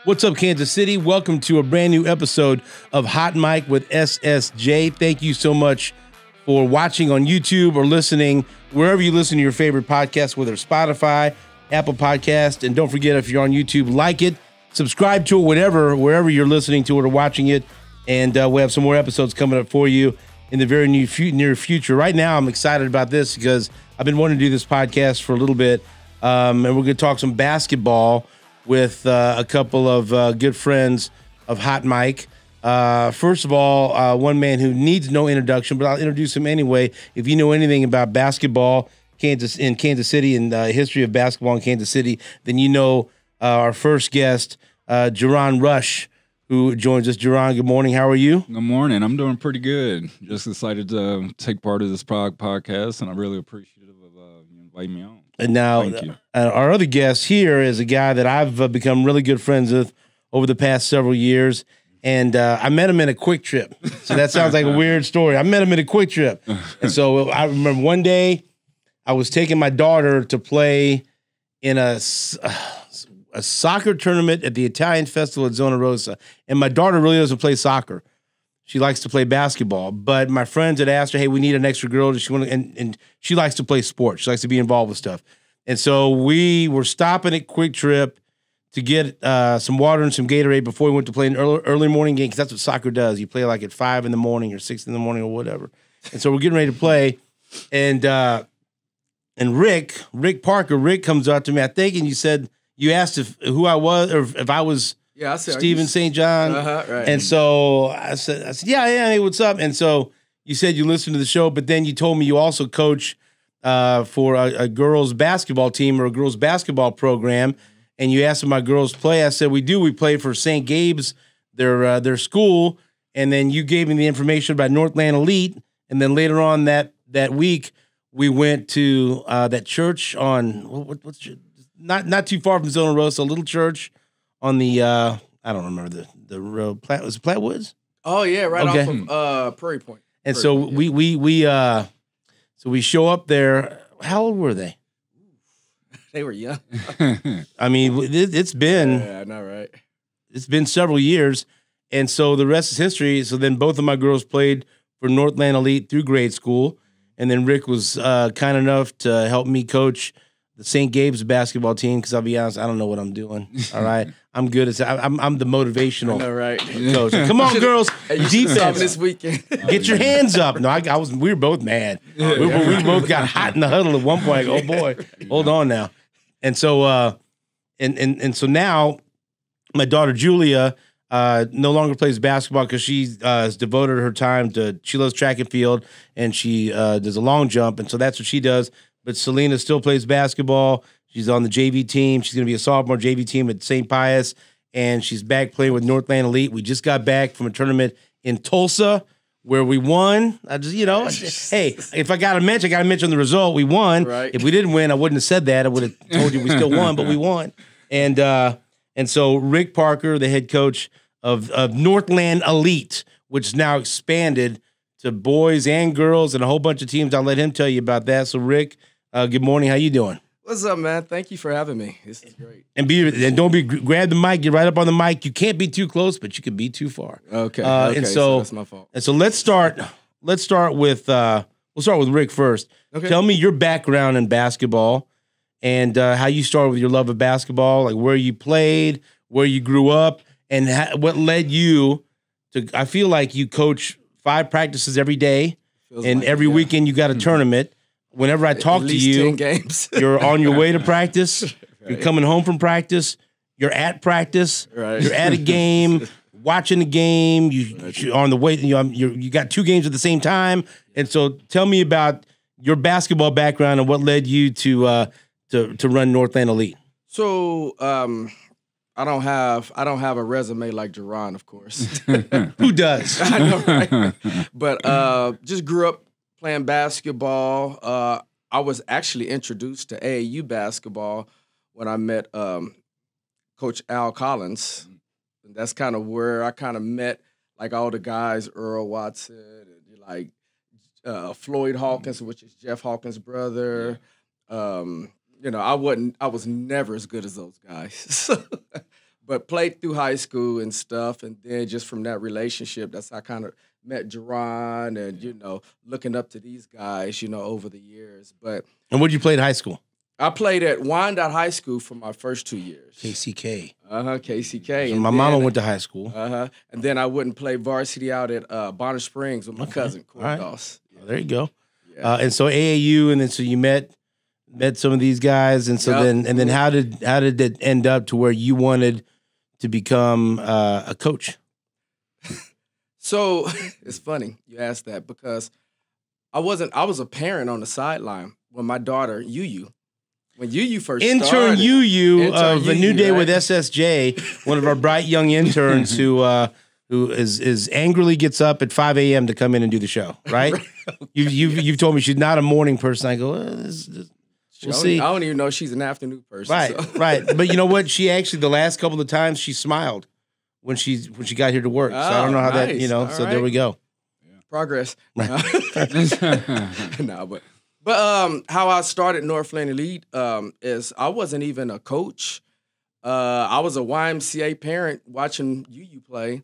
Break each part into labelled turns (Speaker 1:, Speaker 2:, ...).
Speaker 1: What's up, Kansas City? Welcome to a brand new episode of Hot Mic with SSJ. Thank you so much for watching on YouTube or listening wherever you listen to your favorite podcast, whether it's Spotify, Apple Podcast, and don't forget, if you're on YouTube, like it, subscribe to it, wherever you're listening to it or watching it, and we have some more episodes coming up for you in the very near future. Right now, I'm excited about this because I've been wanting to do this podcast for a little bit, and we're going to talk some basketball with a couple of good friends of Hot Mic. First of all, one man who needs no introduction, but I'll introduce him anyway. If you know anything about basketball in Kansas City and the history of basketball in Kansas City, then you know our first guest, JaRon Rush, who joins us. JaRon, good morning. How are you?
Speaker 2: Good morning. I'm doing pretty good. Just excited to take part of this podcast, and I'm really appreciative of you inviting me on.
Speaker 1: And now, our other guest here is a guy that I've become really good friends with over the past several years. And I met him in a Quick Trip. So that sounds like a weird story. I met him in a Quick Trip. And so I remember one day I was taking my daughter to play in a soccer tournament at the Italian Festival at Zona Rosa. And my daughter really doesn't play soccer. She likes to play basketball. But my friends had asked her, hey, we need an extra girl. And she likes to play sports. She likes to be involved with stuff. And so we were stopping at Quick Trip to get some water and some Gatorade before we went to play an early morning game, because that's what soccer does. You play like at 5 in the morning or 6 in the morning or whatever. And so we're getting ready to play. And Rick Parker comes up to me, I think, and you asked who I was, or if I was Stephen St. John.
Speaker 3: Right.
Speaker 1: And so I said, yeah, hey, what's up? And so you said you listened to the show, but then you told me you also coach for a girls basketball team or a girls basketball program. And you asked if my girls play. I said, we do. We play for St. Gabe's, their school. And then you gave me the information about Northland Elite. And then later on that week, we went to that church on what's not too far from Zona Rosa, a little church on the I don't remember the road. Was it Platte Woods?
Speaker 3: Oh yeah, right off of Prairie Point.
Speaker 1: And so we show up there. How old were they?
Speaker 3: They were young.
Speaker 1: I mean, it's been
Speaker 3: I know, right?
Speaker 1: It's been several years, and so the rest is history. So then both of my girls played for Northland Elite through grade school, and then Rick was kind enough to help me coach the St. Gabe's basketball team, because I'll be honest, I don't know what I'm doing. All right, I'm good at I'm the motivational coach. Come on, girls, defense
Speaker 3: this weekend.
Speaker 1: Get your hands up. No, we were both mad. We both got hot in the huddle at one point. Like, oh boy, hold on now. And so and so now my daughter Julia no longer plays basketball because she has devoted her time to, she loves track and field, and she does a long jump, and so that's what she does. But Selena still plays basketball. She's on the JV team. She's going to be a sophomore JV team at St. Pius, and she's back playing with Northland Elite. We just got back from a tournament in Tulsa where we won. I just, hey, if I got to mention the result. We won.
Speaker 3: Right.
Speaker 1: If we didn't win, I wouldn't have said that. I would have told you we still won, but we won. And so Rick Parker, the head coach of Northland Elite, which is now expanded to boys and girls and a whole bunch of teams. I'll let him tell you about that. So Rick, good morning. How you doing?
Speaker 3: What's up, man? Thank you for having me. This is great.
Speaker 1: And grab the mic. Get right up on the mic. You can't be too close, but you can be too far.
Speaker 3: Okay.
Speaker 1: And so
Speaker 3: that's my fault.
Speaker 1: And so let's start with we'll start with Rick first.
Speaker 3: Okay.
Speaker 1: Tell me your background in basketball and how you started with your love of basketball, like where you played, where you grew up, and what led you to. I feel like you coach 5 practices every day, and like every weekend you got a tournament. Whenever I talk to you,
Speaker 3: 10 games.
Speaker 1: You're on your way to practice. Right. You're coming home from practice. You're at practice.
Speaker 3: Right.
Speaker 1: You're at a game, watching the game. You're on the way. You got 2 games at the same time. And so, tell me about your basketball background and what led you to run Northland Elite.
Speaker 3: So, I don't have a resume like JaRon, of course.
Speaker 1: Who does?
Speaker 3: I know, right? But just grew up playing basketball. I was actually introduced to AAU basketball when I met Coach Al Collins. And that's kind of where I kind of met like all the guys, Earl Watson, and like Floyd Hawkins, which is Jeff Hawkins' brother. I was never as good as those guys. but played through high school and stuff. And then just from that relationship, that's how I kind of met JaRon and, looking up to these guys, over the years.
Speaker 1: And where'd you play at high school?
Speaker 3: I played at Wyandotte High School for my first 2 years.
Speaker 1: KCK.
Speaker 3: KCK.
Speaker 1: So my mama went to high school.
Speaker 3: And then I wouldn't play varsity out at Bonner Springs with my cousin, Corey Doss.
Speaker 1: Yeah. There you go. Yeah. And so AAU, and then so you met some of these guys, and so then how did it end up to where you wanted to become a coach?
Speaker 3: So it's funny you asked that because I was a parent on the sideline when my daughter when Yu first
Speaker 1: started.
Speaker 3: Intern
Speaker 1: Yu of A New Day with SSJ, one of our bright young interns who is angrily gets up at 5 a.m. to come in and do the show, right? Okay. You've told me she's not a morning person. I go, we'll see.
Speaker 3: I don't even know she's an afternoon person.
Speaker 1: Right,
Speaker 3: so.
Speaker 1: Right. But you know what? She actually, the last couple of times, she smiled when she got here to work. So I don't know how that,
Speaker 3: All
Speaker 1: so
Speaker 3: right.
Speaker 1: there we go.
Speaker 3: Yeah. Progress.
Speaker 1: Right.
Speaker 3: No, but how I started Northland Elite is I wasn't even a coach. I was a YMCA parent watching you play.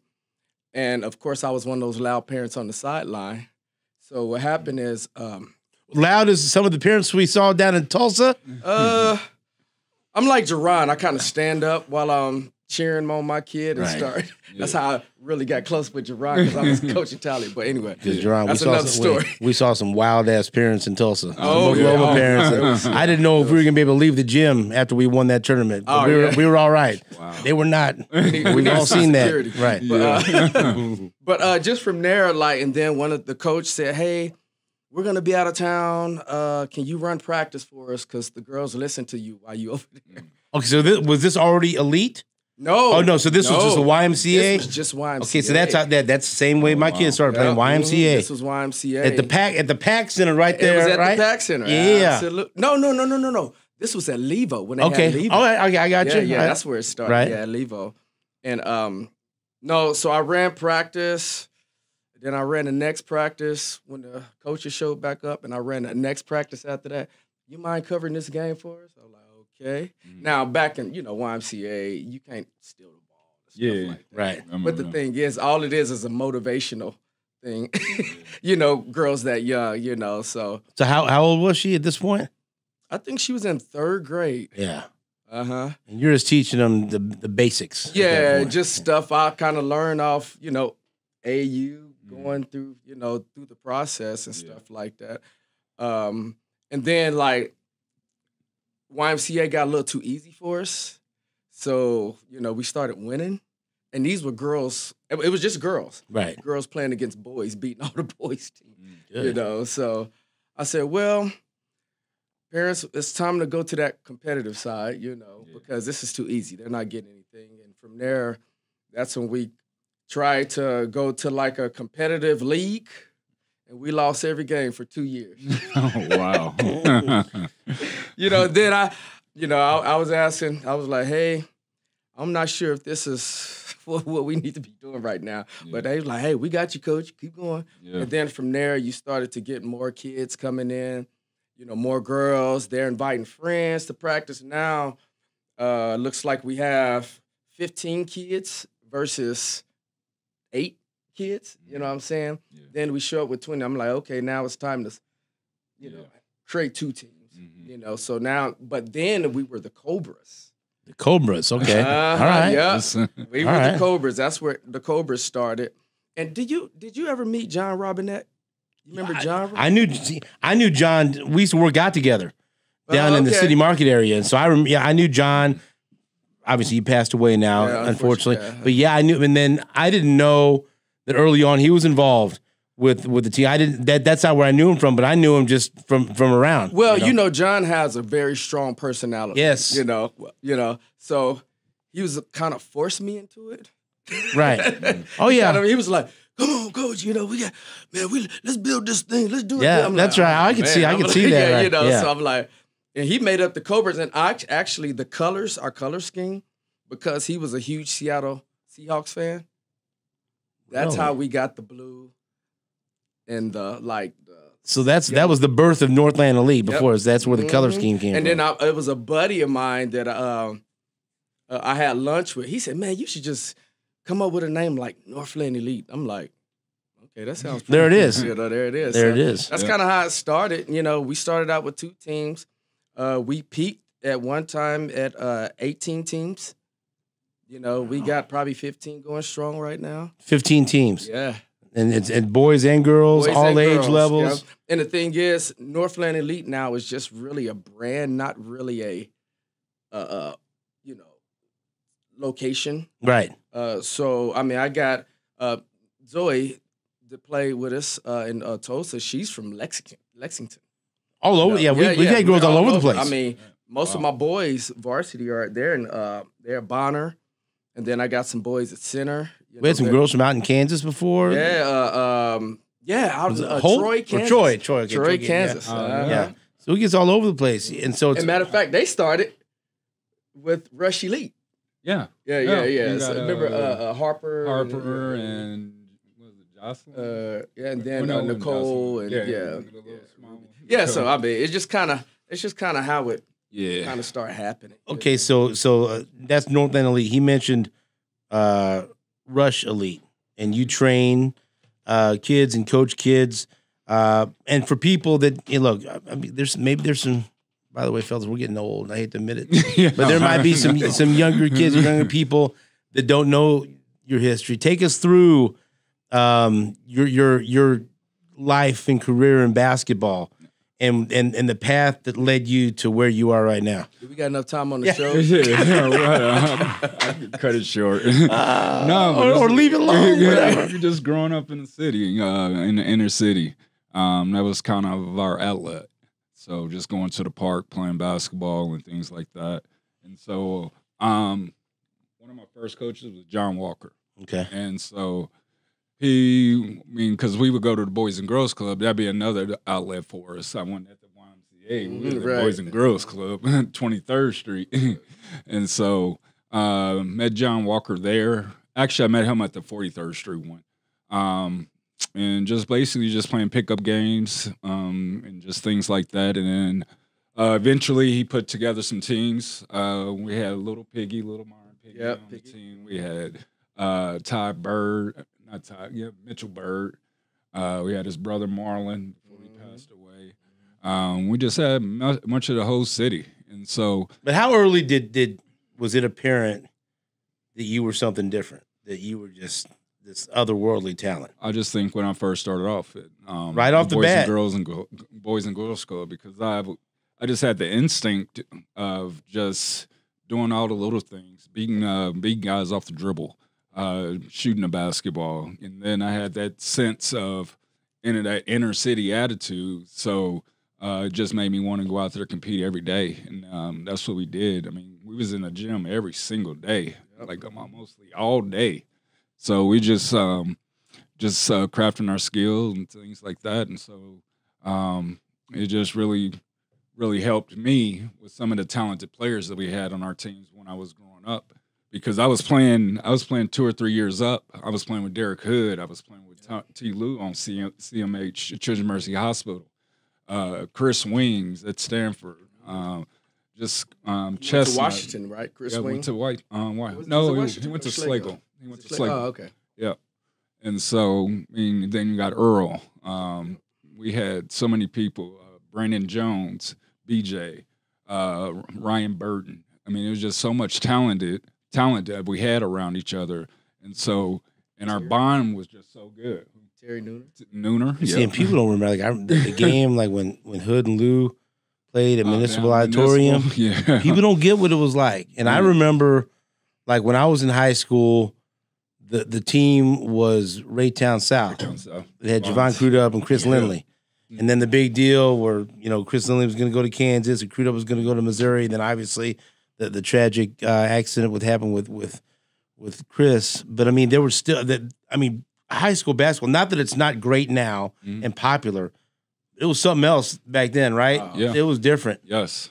Speaker 3: And, of course, I was one of those loud parents on the sideline. So what happened is
Speaker 1: loud as some of the parents we saw down in Tulsa?
Speaker 3: I'm like JaRon. I kind of stand up while I'm cheering on my kid and start.
Speaker 2: Yeah.
Speaker 3: That's how I really got close with JaRon because I was coaching Tally. But anyway,
Speaker 1: JaRon,
Speaker 3: that's another story.
Speaker 1: We saw some wild-ass parents in Tulsa.
Speaker 3: Oh,
Speaker 1: Oklahoma parents. I didn't know if we were going to be able to leave the gym after we won that tournament. But we were all right. Wow. They were not. We've all seen security. That. Right.
Speaker 3: But just from there, and then one of the coach said, hey, we're going to be out of town. Can you run practice for us? Because the girls listen to you while you over there.
Speaker 1: Okay, so was this already elite?
Speaker 3: No.
Speaker 1: Oh, no, so this was just a YMCA?
Speaker 3: This was just YMCA.
Speaker 1: Okay, so that's the same way my kids started playing YMCA.
Speaker 3: This was YMCA.
Speaker 1: At the PAC Center right there,
Speaker 3: It was at
Speaker 1: right?
Speaker 3: the PAC Center.
Speaker 1: Yeah.
Speaker 3: Absolutely. No. This was at Levo when they had Levo.
Speaker 1: Oh, I got you.
Speaker 3: Yeah, that's where it started. Right. Yeah, Levo. And so I ran practice. Then I ran the next practice when the coaches showed back up, and I ran the next practice after that. You mind covering this game for us? I was like, okay. Mm-hmm. Now, back in, YMCA, you can't steal the ball.
Speaker 2: Yeah,
Speaker 3: like that.
Speaker 1: Right.
Speaker 3: But the thing is, all it is a motivational thing. Girls that young, so.
Speaker 1: So how old was she at this point?
Speaker 3: I think she was in 3rd grade.
Speaker 1: Yeah.
Speaker 3: Uh-huh.
Speaker 1: And you're just teaching them the basics.
Speaker 3: Yeah, just stuff I kind of learned off, AU, going through, through the process and stuff like that. And then, YMCA got a little too easy for us. So, we started winning. And these were girls. It was just girls.
Speaker 1: Right.
Speaker 3: Girls playing against boys, beating all the boys' team. So I said, well, parents, it's time to go to that competitive side, because this is too easy. They're not getting anything. And from there, that's when we tried to go to a competitive league. And we lost every game for 2 years.
Speaker 2: Oh, wow.
Speaker 3: Then I was asking, I was like, hey, I'm not sure if this is what we need to be doing right now. Yeah. But they was like, hey, we got you, coach. Keep going. Yeah. And then from there, you started to get more kids coming in, more girls. They're inviting friends to practice. Now, looks like we have 15 kids versus 8 kids. You know what I'm saying? Yeah. Then we show up with 20. I'm like, okay, now it's time to, create 2 teams. Mm-hmm. So now, but then we were the Cobras.
Speaker 1: The Cobras, okay. All right.
Speaker 3: Yeah. We were the Cobras. That's where the Cobras started. And did you ever meet John Robinette? You remember John?
Speaker 1: I knew John. We used to work out together down in the city market area. And so I knew John. Obviously, he passed away now, unfortunately. Yeah. But I knew him. And then I didn't know that early on he was involved with the team. I didn't. That's not where I knew him from, but I knew him just from around.
Speaker 3: Well, John has a very strong personality.
Speaker 1: Yes.
Speaker 3: So he was kind of forced me into it.
Speaker 1: Right. Oh yeah.
Speaker 3: He was like, "Come on, coach. Let's build this thing. Let's do it."
Speaker 1: Yeah, that's right. I can see that. Right.
Speaker 3: So I'm like, and he made up the Cobras, and actually the colors, our color scheme, because he was a huge Seattle Seahawks fan. That's how we got the blue and the.
Speaker 1: So that was the birth of Northland Elite before us. That's where the color scheme came from.
Speaker 3: And then it was a buddy of mine that I had lunch with. He said, "Man, you should just come up with a name like Northland Elite." I'm like, "Okay, that sounds
Speaker 1: there. It is.
Speaker 3: You know, there it is.
Speaker 1: There it is.
Speaker 3: That's kind of how it started. You know, we started out with 2 teams. We peaked at one time at 18 teams. You know, we got probably 15 going strong right now.
Speaker 1: 15 teams.
Speaker 3: Yeah.
Speaker 1: And it's boys and girls,
Speaker 3: Boys
Speaker 1: all
Speaker 3: and
Speaker 1: age
Speaker 3: girls,
Speaker 1: levels.
Speaker 3: yeah. And the thing is, Northland Elite now is just really a brand, not really a, you know, location.
Speaker 1: Right.
Speaker 3: So, I mean, I got Zoe to play with us in Tulsa. She's from Lexington.
Speaker 1: All over.
Speaker 3: You know?
Speaker 1: Yeah, we've had girls all over the place.
Speaker 3: I mean, most of my boys varsity are there, and they're at Bonner. And then I got some boys at center.
Speaker 1: We had some girls from out in Kansas before.
Speaker 3: Yeah, out of Troy, Kansas.
Speaker 1: Troy,
Speaker 3: Kansas.
Speaker 1: Yeah. So it gets all over the place. And so it's
Speaker 3: As a matter of fact, they started with Rush Elite.
Speaker 2: Yeah.
Speaker 3: Yeah.
Speaker 2: You
Speaker 3: So
Speaker 2: got,
Speaker 3: remember Harper
Speaker 2: and was it Jocelyn?
Speaker 3: and then
Speaker 2: Well, no,
Speaker 3: Nicole and
Speaker 2: Jocelyn.
Speaker 3: yeah.
Speaker 2: The little small one.
Speaker 3: Yeah, so I mean, it's just kind of how it
Speaker 2: Yeah.
Speaker 3: kind of started happening.
Speaker 1: okay. So that's Northland Elite. He mentioned Rush Elite, and you train kids and coach kids. And for people that look, I mean, there's some. By the way, fellas, we're getting old. I hate to admit it,
Speaker 2: Yeah.
Speaker 1: but there might be some younger kids, younger people that don't know your history. Take us through your life and career in basketball, and the path that led you to where you are right now.
Speaker 3: We got enough time on the show.
Speaker 2: Yeah, right. I could cut it short. No,
Speaker 1: or leave it alone. Whatever.
Speaker 2: You're just growing up in the city, in the inner city. That was kind of our outlet. So just going to the park, playing basketball and things like that. And so one of my first coaches was John Walker.
Speaker 1: Okay.
Speaker 2: And so because we would go to the Boys and Girls Club, that'd be another outlet for us. I went at the YMCA, we were the
Speaker 3: Right.
Speaker 2: Boys and Girls Club, 23rd Street. And so met John Walker there. Actually, I met him at the 43rd Street one. And just basically just playing pickup games and just things like that. And then eventually he put together some teams. We had Little Myron Piggy on the team. We had Mitchell Bird. We had his brother Marlon before he passed away. We just had much of the whole city. And so.
Speaker 1: But how early was it apparent that you were something different, that you were just this otherworldly talent?
Speaker 2: I just think when I first started off,
Speaker 1: right off the bat,
Speaker 2: Boys and Girls Club, because I just had the instinct of just doing all the little things, beating guys off the dribble, shooting a basketball, and then I had that sense of that inner city attitude. So it just made me want to go out there and compete every day, and that's what we did. I mean, we was in the gym every single day, like mostly all day. So we just crafting our skills and things like that, and so it just really helped me with some of the talented players that we had on our teams when I was growing up. Because I was playing 2 or 3 years up. I was playing with Derek Hood. I was playing with T. Lou on CMH Children's Mercy Hospital. Chris Wings at Stanford. Chestnut.
Speaker 3: To Washington, right? Chris Wings?
Speaker 2: Went to White.
Speaker 3: Was
Speaker 2: He went to Slagle. He went to Slagle.
Speaker 3: Oh, okay.
Speaker 2: Yeah. And so, then you got Earl. We had so many people. Brandon Jones, BJ, Ryan Burton. I mean, it was just so much talent that we had around each other. And so, our bond was just so good.
Speaker 3: Terry Nooner.
Speaker 2: Nooner.
Speaker 1: See, and people don't remember the game, like when Hood and Lou played at Municipal Auditorium.
Speaker 2: Yeah.
Speaker 1: People don't get what it was like. And I remember, like when I was in high school, the team was Raytown South. It had Javon Crudup and Chris Lindley. And then the big deal where, Chris Lindley was going to go to Kansas and Crudup was going to go to Missouri. And then obviously the tragic accident would happen with Chris. But I mean, there was still high school basketball, not that it's not great now and popular. It was something else back then, right?
Speaker 2: Yeah.
Speaker 1: It was different.
Speaker 2: Yes.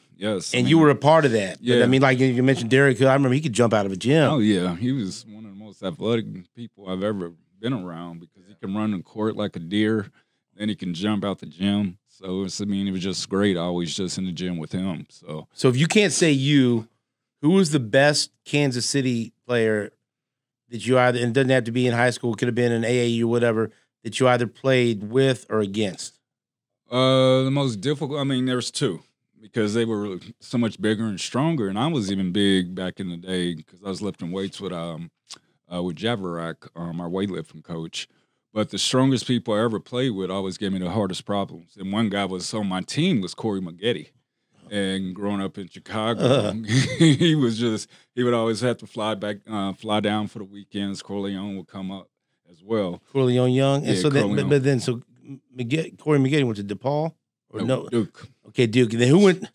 Speaker 1: And you were a part of that.
Speaker 2: Yeah.
Speaker 1: But, I mean, like you mentioned Derek Hood, I remember he could jump out of a gym.
Speaker 2: Oh, yeah. He was one of the most athletic people I've ever been around because he can run the court like a deer. Then he can jump out the gym. So, it was just great. I always just in the gym with him. So
Speaker 1: if you can't say you, who was the best Kansas City player that you either, and it doesn't have to be in high school, it could have been in AAU, whatever, that you either played with or against?
Speaker 2: The most difficult, I mean, there's two because they were so much bigger and stronger, and I was even big back in the day because I was lifting weights with JaRon, our weightlifting coach. But the strongest people I ever played with always gave me the hardest problems. And one guy was on my team was Corey Maggette. And growing up in Chicago, he would always have to fly down for the weekends. Corleone would come up as well.
Speaker 1: Corleone Young, and
Speaker 2: Yeah,
Speaker 1: so
Speaker 2: Corleone.
Speaker 1: but then Corey Maggette went to DePaul, or no?
Speaker 2: Duke.
Speaker 1: Okay, Duke. And then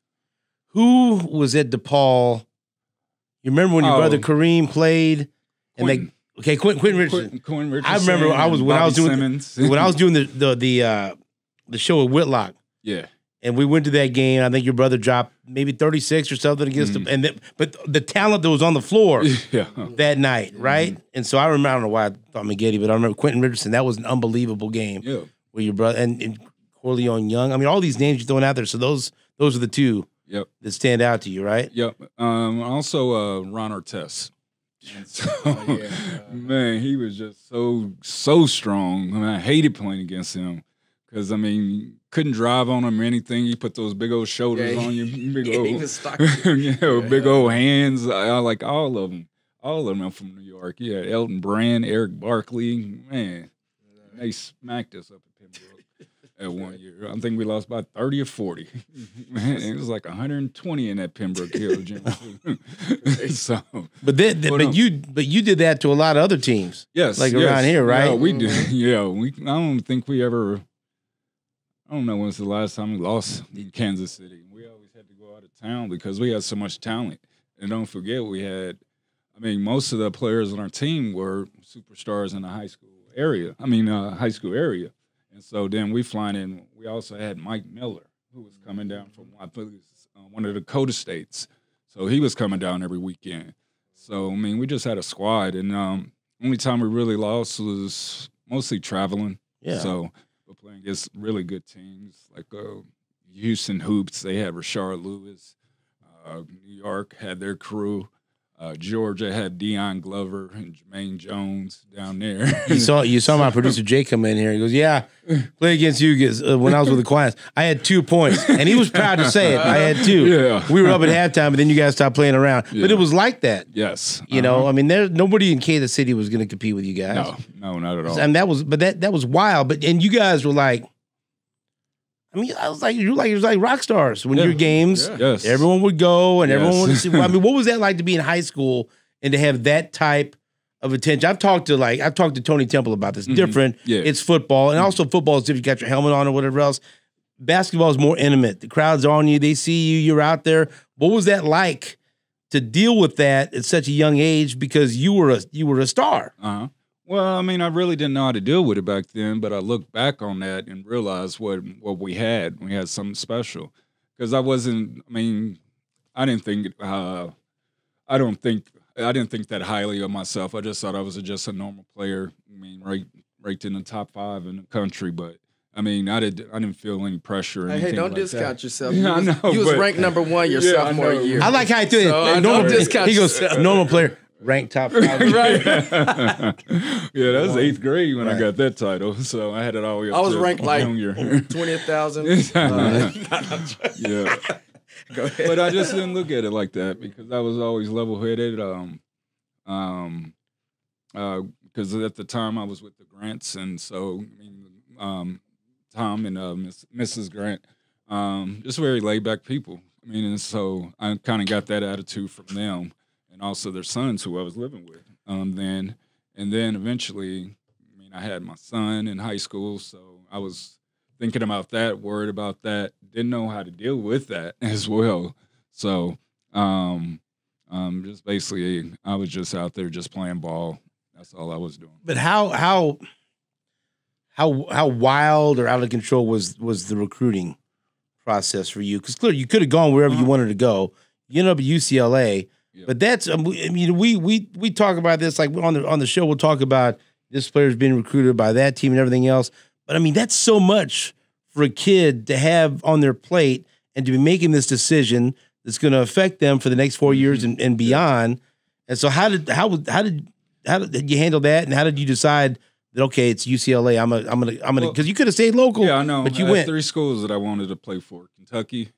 Speaker 1: who was at DePaul? You remember when your brother Kareem played? And
Speaker 2: Quentin.
Speaker 1: Quentin Richardson.
Speaker 2: Quentin Richardson.
Speaker 1: I remember when I was doing the show with Whitlock.
Speaker 2: Yeah.
Speaker 1: And we went to that game. I think your brother dropped maybe 36 or something against them. But the talent that was on the floor that night, right? And so I don't know why I thought Maggette, but I remember Quentin Richardson. That was an unbelievable game.
Speaker 2: Yeah.
Speaker 1: With your brother and Corleone Young. I mean, all these names you're throwing out there. So those are the two that stand out to you, right?
Speaker 2: Yep. Also, Ron Artest. So, man, he was just so strong. I mean, I hated playing against him because, I mean, couldn't drive on him or anything. He put those big old shoulders on you,
Speaker 3: he was stuck.
Speaker 2: big old hands. I like all of them. All of them are from New York. Yeah, Elton Brand, Eric Barkley. Man, they smacked us up at Pembroke at one year. I think we lost by 30 or 40. Man, it was like 120 in that Pembroke Hill gym. So,
Speaker 1: but you did that to a lot of other teams.
Speaker 2: Yes,
Speaker 1: around here, right?
Speaker 2: Yeah, we did. Yeah, I don't think we ever. I don't know when's the last time we lost in Kansas City. We always had to go out of town because we had so much talent. And don't forget, most of the players on our team were superstars in the high school area. And so then we flying in. We also had Mike Miller, who was coming down from one of the Dakota states. So he was coming down every weekend. So, we just had a squad. And only time we really lost was mostly traveling. Yeah. So we're playing against really good teams like Houston Hoops. They had Rashard Lewis. New York had their crew. Georgia had Deion Glover and Jermaine Jones down there.
Speaker 1: You saw my producer Jay come in here. He goes, "Yeah, play against you." When I was with the Quines, I had 2 points, and he was proud to say it. I had 2.
Speaker 2: Yeah.
Speaker 1: We were up at halftime, but then you guys stopped playing around. Yeah. But it was like that.
Speaker 2: Yes,
Speaker 1: you know. Nobody in Kansas City was going to compete with you guys.
Speaker 2: No, not at all.
Speaker 1: And that was wild. But you guys were like. I was like, you were like rock stars when your games. Yeah. Yes. Everyone would go and everyone would see. What was that like to be in high school and to have that type of attention? I've talked to Tony Temple about this. Different. Yeah. It's football, and also football is different. You got your helmet on or whatever else. Basketball is more intimate. The crowd's on you. They see you. You're out there. What was that like to deal with that at such a young age because you were a star?
Speaker 2: Well, I really didn't know how to deal with it back then, but I look back on that and realized what we had. We had something special because I didn't think that highly of myself. I just thought I was just a normal player. Right in the top 5 in the country, but I didn't feel any pressure. Or anything
Speaker 3: don't
Speaker 2: like
Speaker 3: discount
Speaker 2: that.
Speaker 3: yourself.
Speaker 2: Yeah, I know.
Speaker 3: You was ranked number 1 your sophomore year.
Speaker 1: I like how he did it. He goes, normal player. Ranked top 5.
Speaker 2: Right. Yeah, that was 8th grade when I got that title. So I had it all the way up.
Speaker 3: I was ranked like
Speaker 2: 20,000. Yeah. Go ahead. But I just didn't look at it like that because I was always level-headed. Because at the time I was with the Grants, and so Tom and Mrs. Grant, just very laid-back people. And so I kind of got that attitude from them. And also their sons who I was living with. Then eventually, I had my son in high school, so I was thinking about that, worried about that, didn't know how to deal with that as well. So, just basically, I was just out there just playing ball. That's all I was doing.
Speaker 1: But how wild or out of control was the recruiting process for you? Because clearly you could have gone wherever you wanted to go. You ended up at UCLA. Yep. But that's we talk about this like on the show. We'll talk about this player's being recruited by that team and everything else. But that's so much for a kid to have on their plate and to be making this decision that's going to affect them for the next 4 years and beyond. And so how did you handle that? And how did you decide that, okay, it's UCLA. I'm gonna because you could have stayed local.
Speaker 2: Yeah, I know.
Speaker 1: But you
Speaker 2: I had
Speaker 1: went
Speaker 2: 3 schools that I wanted to play for: Kentucky,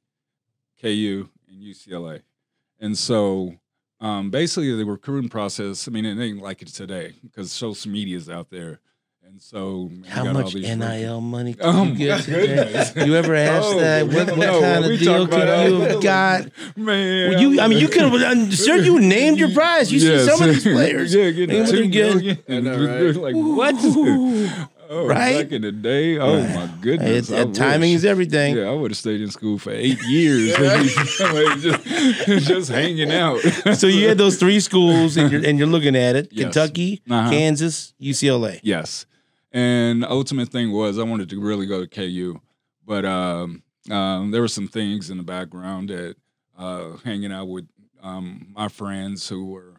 Speaker 2: KU, and UCLA. And so basically the recruiting process, I mean, it ain't like it today because social media is out there. And so
Speaker 1: how much NIL money can
Speaker 2: Oh,
Speaker 1: you get
Speaker 2: my
Speaker 1: today?
Speaker 2: goodness.
Speaker 1: You ever asked that? What kind of
Speaker 2: we
Speaker 1: deal
Speaker 2: talk about
Speaker 1: could you
Speaker 2: that.
Speaker 1: have got?
Speaker 2: Man.
Speaker 1: Well, you could have, sir, you named your prize. You see some of these players.
Speaker 2: Yeah, getting
Speaker 1: What they're
Speaker 2: $2
Speaker 1: getting.
Speaker 2: million.
Speaker 3: I know, right?
Speaker 2: Like, what? Oh,
Speaker 1: Right?
Speaker 2: back in the day, oh my goodness.
Speaker 1: Timing is everything.
Speaker 2: Yeah, I would have stayed in school for 8 years. just hanging out.
Speaker 1: So you had those 3 schools, and you're looking at it:
Speaker 2: Yes.
Speaker 1: Kentucky, Kansas, UCLA.
Speaker 2: Yes. And the ultimate thing was I wanted to really go to KU. But there were some things in the background that hanging out with my friends who were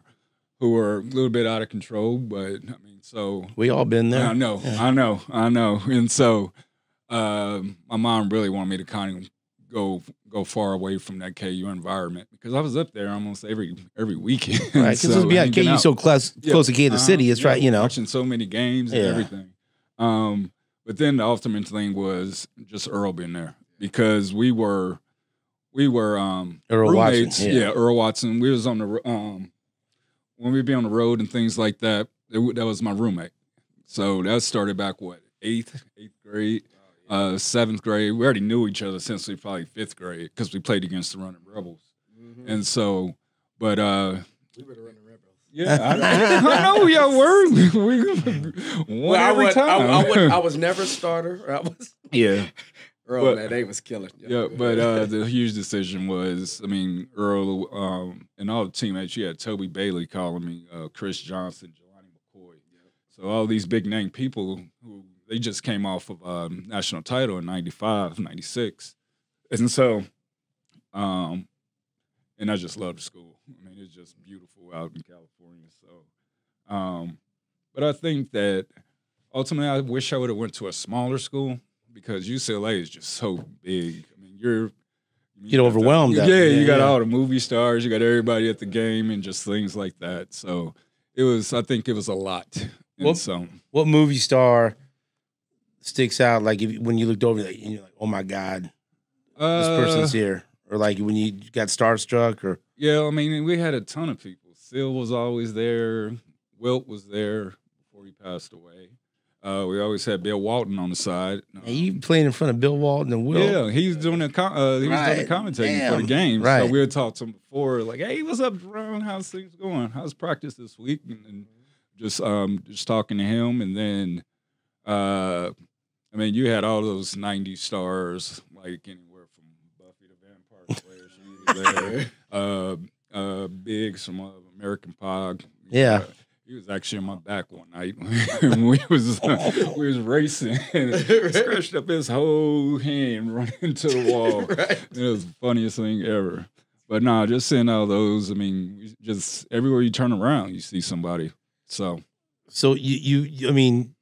Speaker 2: a little bit out of control. But, I mean, so.
Speaker 1: We all been there.
Speaker 2: I know. And so my mom really wanted me to kind of go far away from that KU environment because I was up there almost every weekend.
Speaker 1: Right, because let's be honest, KU so close to Kansas City. It's right,
Speaker 2: watching so many games and everything. But then the ultimate thing was just Earl being there because we were
Speaker 1: Earl
Speaker 2: roommates.
Speaker 1: Watson,
Speaker 2: Yeah, Earl Watson. We was on the when we'd be on the road and things like that. That was my roommate. So that started back eighth grade. 7th grade, we already knew each other since we probably 5th grade because we played against the Running Rebels. And so, but
Speaker 3: We were the Running Rebels.
Speaker 2: yeah, I know y'all were. We every time.
Speaker 3: I was never a starter. Earl, man, they was killing.
Speaker 2: But the huge decision was, I mean, Earl and all the teammates. You had Toby Bailey calling me, Chris Johnson, Jelani McCoy. So all these big name people who. They just came off of a national title in 95, 96. And so, and I just love the school. I mean, it's just beautiful out in California. So, but I think that ultimately I wish I would have went to a smaller school because UCLA is just so big. I mean, you
Speaker 1: get overwhelmed.
Speaker 2: You got all the movie stars, you got everybody at the game and just things like that. So I think it was a lot.
Speaker 1: What movie star sticks out like when you looked over and you're like, oh my God, this person's here? Or like when you got starstruck or
Speaker 2: yeah, I mean we had a ton of people. Seal was always there, Wilt was there before he passed away. We always had Bill Walton on the side.
Speaker 1: And you playing in front of Bill Walton and Wilt.
Speaker 2: Yeah, he was doing the commentating for the games.
Speaker 1: Right.
Speaker 2: So we had talked to him before, like, hey, what's up, JaRon? How's things going? How's practice this week? And just talking to him, and then I mean, you had all those 90s stars, like anywhere from Buffy the Vampire Slayer. She was there. Biggs from American Pie.
Speaker 1: Yeah.
Speaker 2: He was actually on my back one night when we was racing and scratched up his whole hand running into the wall. Right. It was the funniest thing ever. But no, just seeing all those, I mean, just everywhere you turn around, you see somebody. So
Speaker 1: you I mean,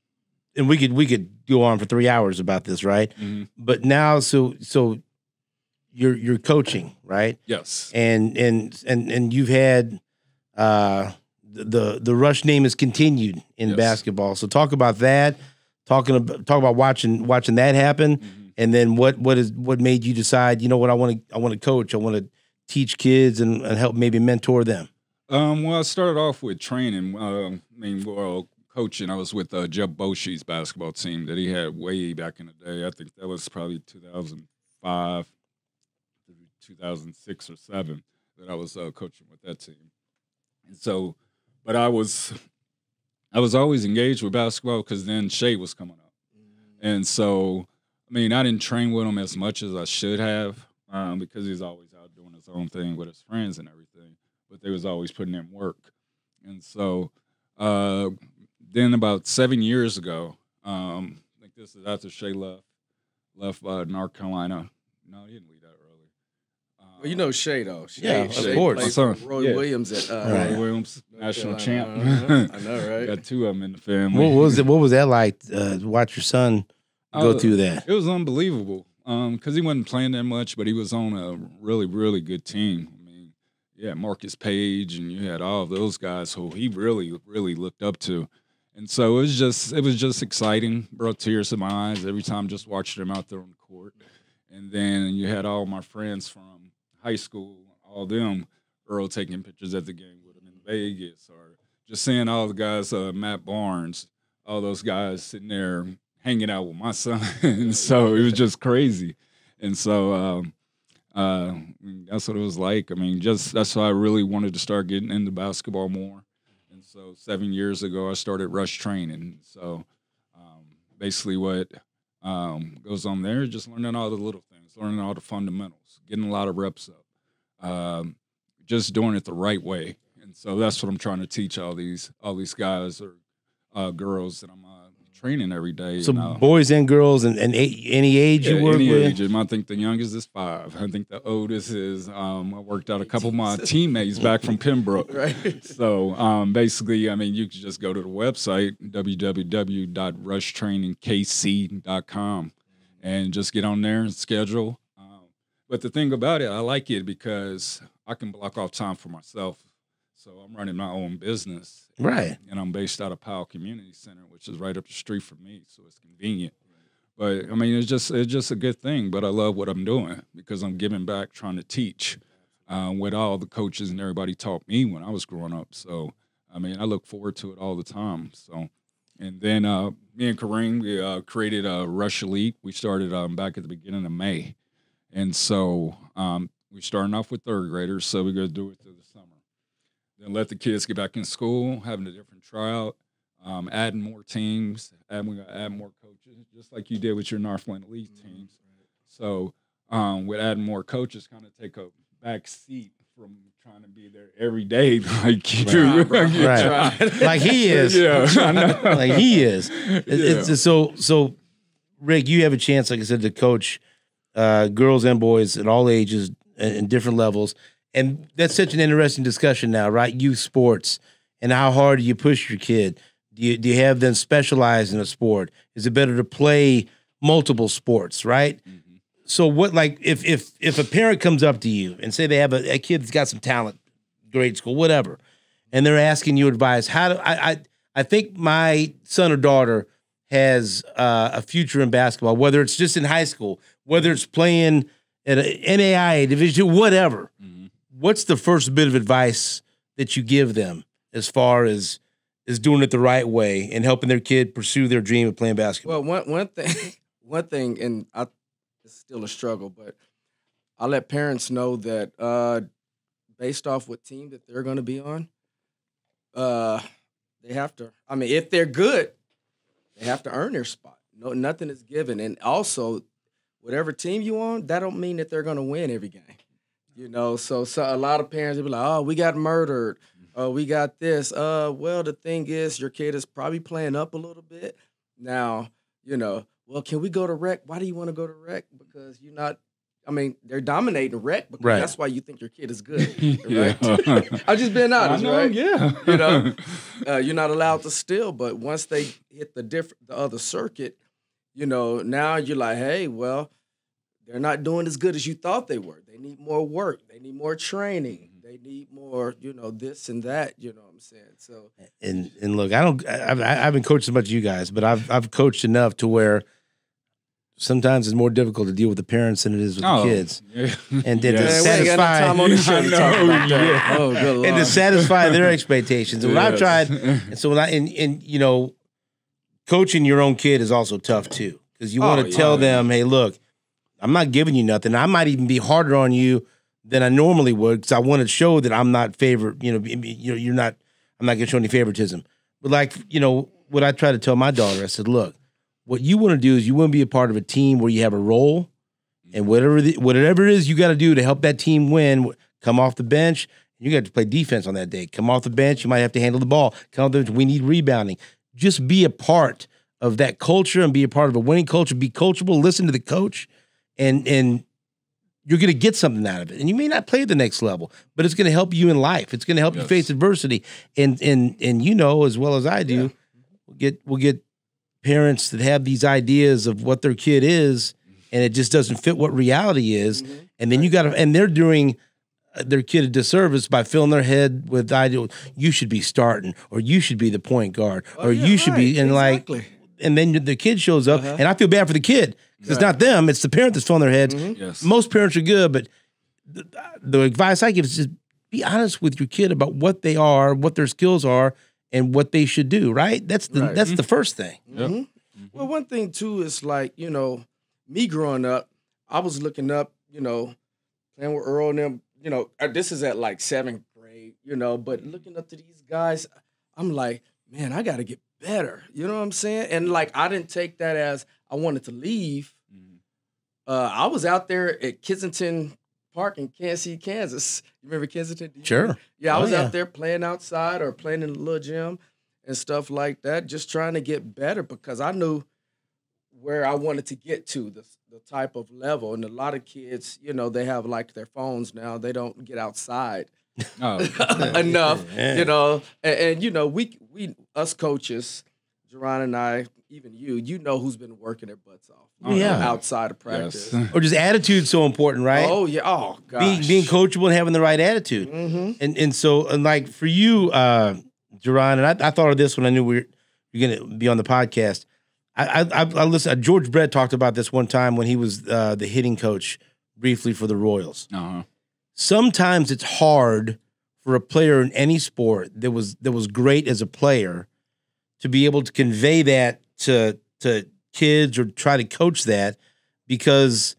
Speaker 1: and we could go on for 3 hours about this, right?
Speaker 2: Mm-hmm.
Speaker 1: But now, so you're coaching, right?
Speaker 2: Yes.
Speaker 1: And you've had the Rush name has continued in basketball. So talk about that. Talk about watching that happen, and then what made you decide? You know what, I want to coach. I want to teach kids and help maybe mentor them.
Speaker 2: Well, I started off with training. Coaching. I was with Jeff Boshy's basketball team that he had way back in the day. I think that was probably 2005, 2006 or 7 that I was coaching with that team. And so, but I was always engaged with basketball because then Shea was coming up. And so, I mean, I didn't train with him as much as I should have because he's always out doing his own thing with his friends and everything. But they was always putting in work. And so, then about 7 years ago, I think this is after Shea left North Carolina. No, he didn't leave that early.
Speaker 3: Well, you know Shea, though.
Speaker 1: Shea,
Speaker 3: Shea
Speaker 1: of course.
Speaker 3: played for Roy Williams at
Speaker 2: Roy Williams, national champ.
Speaker 3: I know, right?
Speaker 2: Got 2 of them in the family.
Speaker 1: What was that like to watch your son go through that?
Speaker 2: It was unbelievable. because he wasn't playing that much, but he was on a really, really good team. I mean, yeah, Marcus Page, and you had all of those guys who he really, really looked up to. And so it was just exciting, brought tears to my eyes every time just watching him out there on the court. And then you had all my friends from high school, all them, Earl taking pictures at the game with him in Vegas, or just seeing all the guys, Matt Barnes, all those guys sitting there hanging out with my son. And so it was just crazy. And so that's what it was like. I mean, that's why I really wanted to start getting into basketball more. And so 7 years ago, I started Rush training. So basically what goes on there is just learning all the little things, learning all the fundamentals, getting a lot of reps up, just doing it the right way. And so that's what I'm trying to teach all these guys or girls that I'm training every day.
Speaker 1: So boys and girls and any age you work
Speaker 2: any
Speaker 1: with?
Speaker 2: Age. I think the youngest is 5. I think the oldest is, I worked out a couple of my teammates back from Pembroke.
Speaker 3: Right.
Speaker 2: So basically, I mean, you can just go to the website, www.rushtrainingkc.com, and just get on there and schedule. But the thing about it, I like it because I can block off time for myself. So I'm running my own business.
Speaker 1: Right.
Speaker 2: And I'm based out of Powell Community Center, which is right up the street from me, so it's convenient. But, I mean, it's just a good thing. But I love what I'm doing because I'm giving back, trying to teach what all the coaches and everybody taught me when I was growing up. So, I mean, I look forward to it all the time. So, and then me and Kareem, we created Rush Elite. We started back at the beginning of May. And so we're starting off with 3rd graders, so we're going to do it through the summer. Then let the kids get back in school, having a different tryout, adding more teams, we're going to add more coaches, just like you did with your Northland Elite teams. So with adding more coaches, kind of take a back seat from trying to be there every day like you.
Speaker 1: Right. Like he is.
Speaker 2: Yeah, I know.
Speaker 1: Like he is. It's so, Rick, you have a chance, like I said, to coach girls and boys at all ages and different levels. And that's such an interesting discussion now, right? Youth sports and how hard do you push your kid? Do you have them specialize in a sport? Is it better to play multiple sports, right? Mm-hmm. So what, like, if a parent comes up to you and say they have a kid that's got some talent, grade school, whatever, and they're asking you advice, how do I think my son or daughter has a future in basketball, whether it's just in high school, whether it's playing at an NAIA division, whatever. Mm-hmm. What's the first bit of advice that you give them as far as doing it the right way and helping their kid pursue their dream of playing basketball?
Speaker 3: Well, one thing, and it's still a struggle, but I let parents know that based off what team that they're going to be on, they have to. I mean, if they're good, they have to earn their spot. No, nothing is given, and also, whatever team you on, that don't mean that they're going to win every game. You know, so a lot of parents will be like, "Oh, we got murdered. Oh, we got this." Well, the thing is, your kid is probably playing up a little bit. Now, you know, well, can we go to rec? Why do you want to go to rec? Because you're not. I mean, they're dominating rec because that's why you think your kid is good. Right? I'm just being honest, right?
Speaker 2: Yeah.
Speaker 3: You know, you're not allowed to steal, but once they hit the other circuit, you know, now you're like, hey, well, they're not doing as good as you thought they were. They need more work. They need more training. They need more, you know, this and that. You know what I'm saying? So
Speaker 1: and look, I haven't coached as much as you guys, but I've coached enough to where sometimes it's more difficult to deal with the parents than it is with the kids. Yeah. And then to satisfy and to satisfy their expectations. And when I've tried, and so when and you know, coaching your own kid is also tough too, because you want to tell them, hey, look, I'm not giving you nothing. I might even be harder on you than I normally would because I want to show that I'm not favored. You know, you're not. I'm not going to show any favoritism. But like, you know, what I try to tell my daughter, I said, look, what you want to do is you want to be a part of a team where you have a role, and whatever it is you got to do to help that team win. Come off the bench. You got to play defense on that day. Come off the bench. You might have to handle the ball. Come off the bench. We need rebounding. Just be a part of that culture and be a part of a winning culture. Be coachable. Listen to the coach. And you're going to get something out of it. And you may not play at the next level, but it's going to help you in life. It's going to help you face adversity. And you know as well as I do, we'll get parents that have these ideas of what their kid is, and it just doesn't fit what reality is.
Speaker 3: Mm-hmm.
Speaker 1: And then you got to, and they're doing their kid a disservice by filling their head with the idea you should be starting, or you should be the point guard, or you should be, and
Speaker 3: exactly.
Speaker 1: and then the kid shows up, and I feel bad for the kid because it's not them, it's the parent that's filling their heads.
Speaker 2: Yes.
Speaker 1: Most parents are good, but the advice I give is just be honest with your kid about what they are, what their skills are, and what they should do. Right? That's the first thing.
Speaker 3: Mm-hmm. Well, one thing too is like, me growing up, I was looking up, playing with Earl and them. This is at like 7th grade, but looking up to these guys, I'm like, man, I got to get better. You know what I'm saying? And like, I didn't take that as I wanted to leave. I was out there at Kensington Park in Kansas City, Kansas. You remember Kensington?
Speaker 1: Sure.
Speaker 3: Yeah, I was out there playing outside or playing in the little gym and stuff like that, just trying to get better because I knew where I wanted to get to, the type of level. And a lot of kids, they have like their phones now. They don't get outside enough, And we us coaches, JaRon and I, even you know who's been working their butts off. Outside of practice.
Speaker 2: Yes.
Speaker 1: Or just attitude's so important, right?
Speaker 3: Oh, yeah. Oh, gosh.
Speaker 1: Being coachable and having the right attitude. And so, like for you, JaRon, and I thought of this when I knew we were going to be on the podcast. I listened. George Brett talked about this one time when he was the hitting coach briefly for the Royals. Sometimes it's hard for a player in any sport that was great as a player to be able to convey that to kids or try to coach that because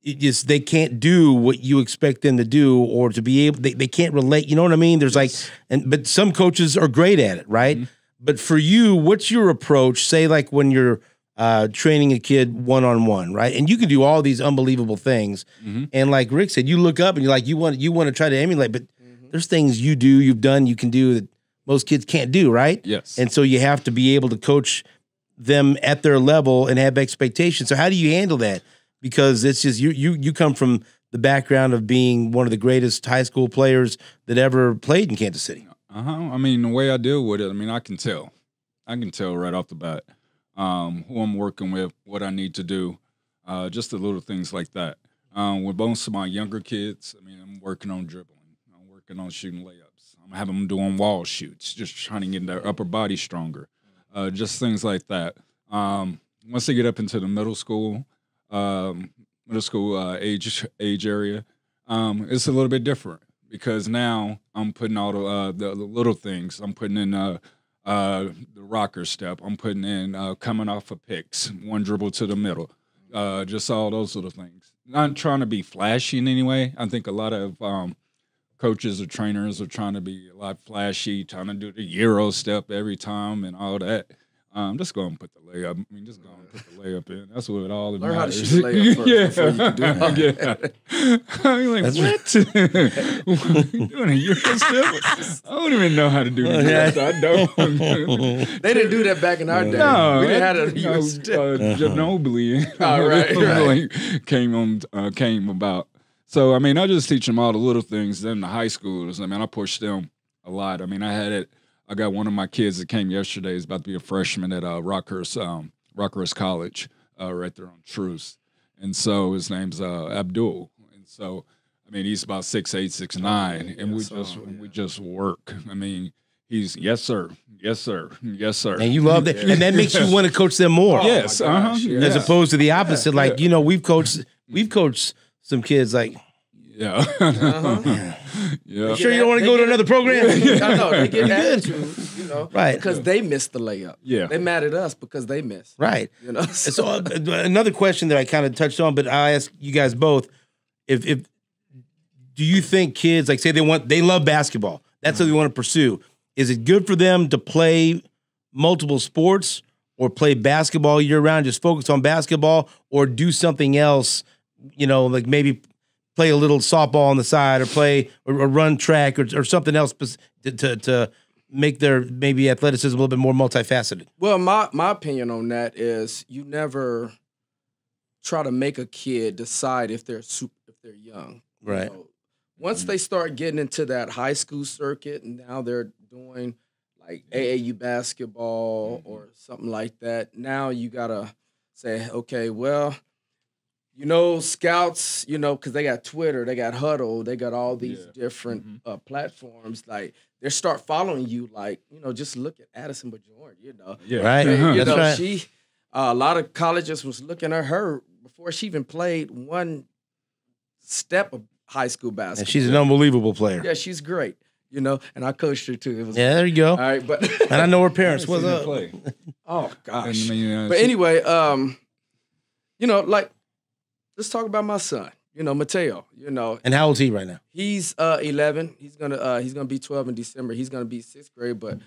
Speaker 1: they can't do what you expect them to do, or to be able they can't relate. You know what I mean? There's but some coaches are great at it, right? But for you, what's your approach? Say like when you're training a kid one-on-one, right? And you can do all these unbelievable things. And like Rick said, you look up and you're like, you want to try to emulate, but there's things you can do that most kids can't do, right?
Speaker 2: Yes.
Speaker 1: And so you have to be able to coach them at their level and have expectations. So how do you handle that? Because it's just you come from the background of being one of the greatest high school players that ever played in Kansas City.
Speaker 2: I mean, the way I deal with it, I can tell right off the bat who I'm working with, what I need to do, just the little things like that. With most of my younger kids, I'm working on dribbling. I'm working on shooting layups. I'm having them doing wall shoots, just trying to get their upper body stronger, just things like that. Once they get up into the middle school age area, it's a little bit different. Because now I'm putting all the little things. I'm putting in the rocker step. I'm putting in coming off of picks, one dribble to the middle, just all those little things. Not trying to be flashy in any way. I think a lot of coaches or trainers are trying to be a lot flashy, trying to do the Euro step every time and all that. Just go and put the layup. Just go and put the layup in. That's what it all
Speaker 3: Learn
Speaker 2: matters.
Speaker 3: how to shoot the layup first before you can do that.
Speaker 2: I'm like, what? You doing a Euro step? I don't even know how to do that. I don't.
Speaker 3: They didn't do that back in our day.
Speaker 2: No,
Speaker 3: we didn't have a Euro step.
Speaker 2: Ginobili
Speaker 3: Right.
Speaker 2: came about. So, I just teach them all the little things. Then the high schoolers, I push them a lot. I got one of my kids that came yesterday. He's about to be a freshman at Rockhurst College, right there on Truce. And so his name's Abdul. And so, he's about 6'8", 6'9", and we just work. He's yes sir, yes sir, yes sir.
Speaker 1: And you love that, and that makes you want to coach them more.
Speaker 2: Yes,
Speaker 1: as opposed to the opposite. Like we've coached some kids like.
Speaker 2: Yeah.
Speaker 1: You sure you don't want to go to another program?
Speaker 3: No, they get attitude,
Speaker 1: right?
Speaker 3: Because they missed the layup.
Speaker 2: Yeah,
Speaker 3: they mad at us because they missed.
Speaker 1: Right. So another question that I kind of touched on, but I ask you guys both: if do you think kids, like say they love basketball, that's what they want to pursue? Is it good for them to play multiple sports or play basketball year round, just focus on basketball, or do something else? Like maybe play a little softball on the side, or play or run track, or something else to make their maybe athleticism a little bit more multifaceted.
Speaker 3: Well, my opinion on that is you never try to make a kid decide if they're young.
Speaker 1: Right.
Speaker 3: Once they start getting into that high school circuit, and now they're doing like AAU basketball or something like that, now you gotta say, okay, well, scouts, because they got Twitter, they got Huddle, they got all these different platforms. Like, they start following you. Like, just look at Addison Bajorn.
Speaker 1: Right.
Speaker 3: And,
Speaker 1: That's right.
Speaker 3: she, a lot of colleges was looking at her before she even played one step of high school basketball.
Speaker 1: And she's an unbelievable player.
Speaker 3: Yeah, she's great. And I coached her too. It was
Speaker 1: there you go.
Speaker 3: all right, but
Speaker 1: and I know her parents. What's up?
Speaker 3: Oh gosh.
Speaker 2: And,
Speaker 3: but anyway, like, let's talk about my son. Mateo.
Speaker 1: And how old's he right now?
Speaker 3: He's 11. He's gonna be 12 in December. He's gonna be 6th grade. But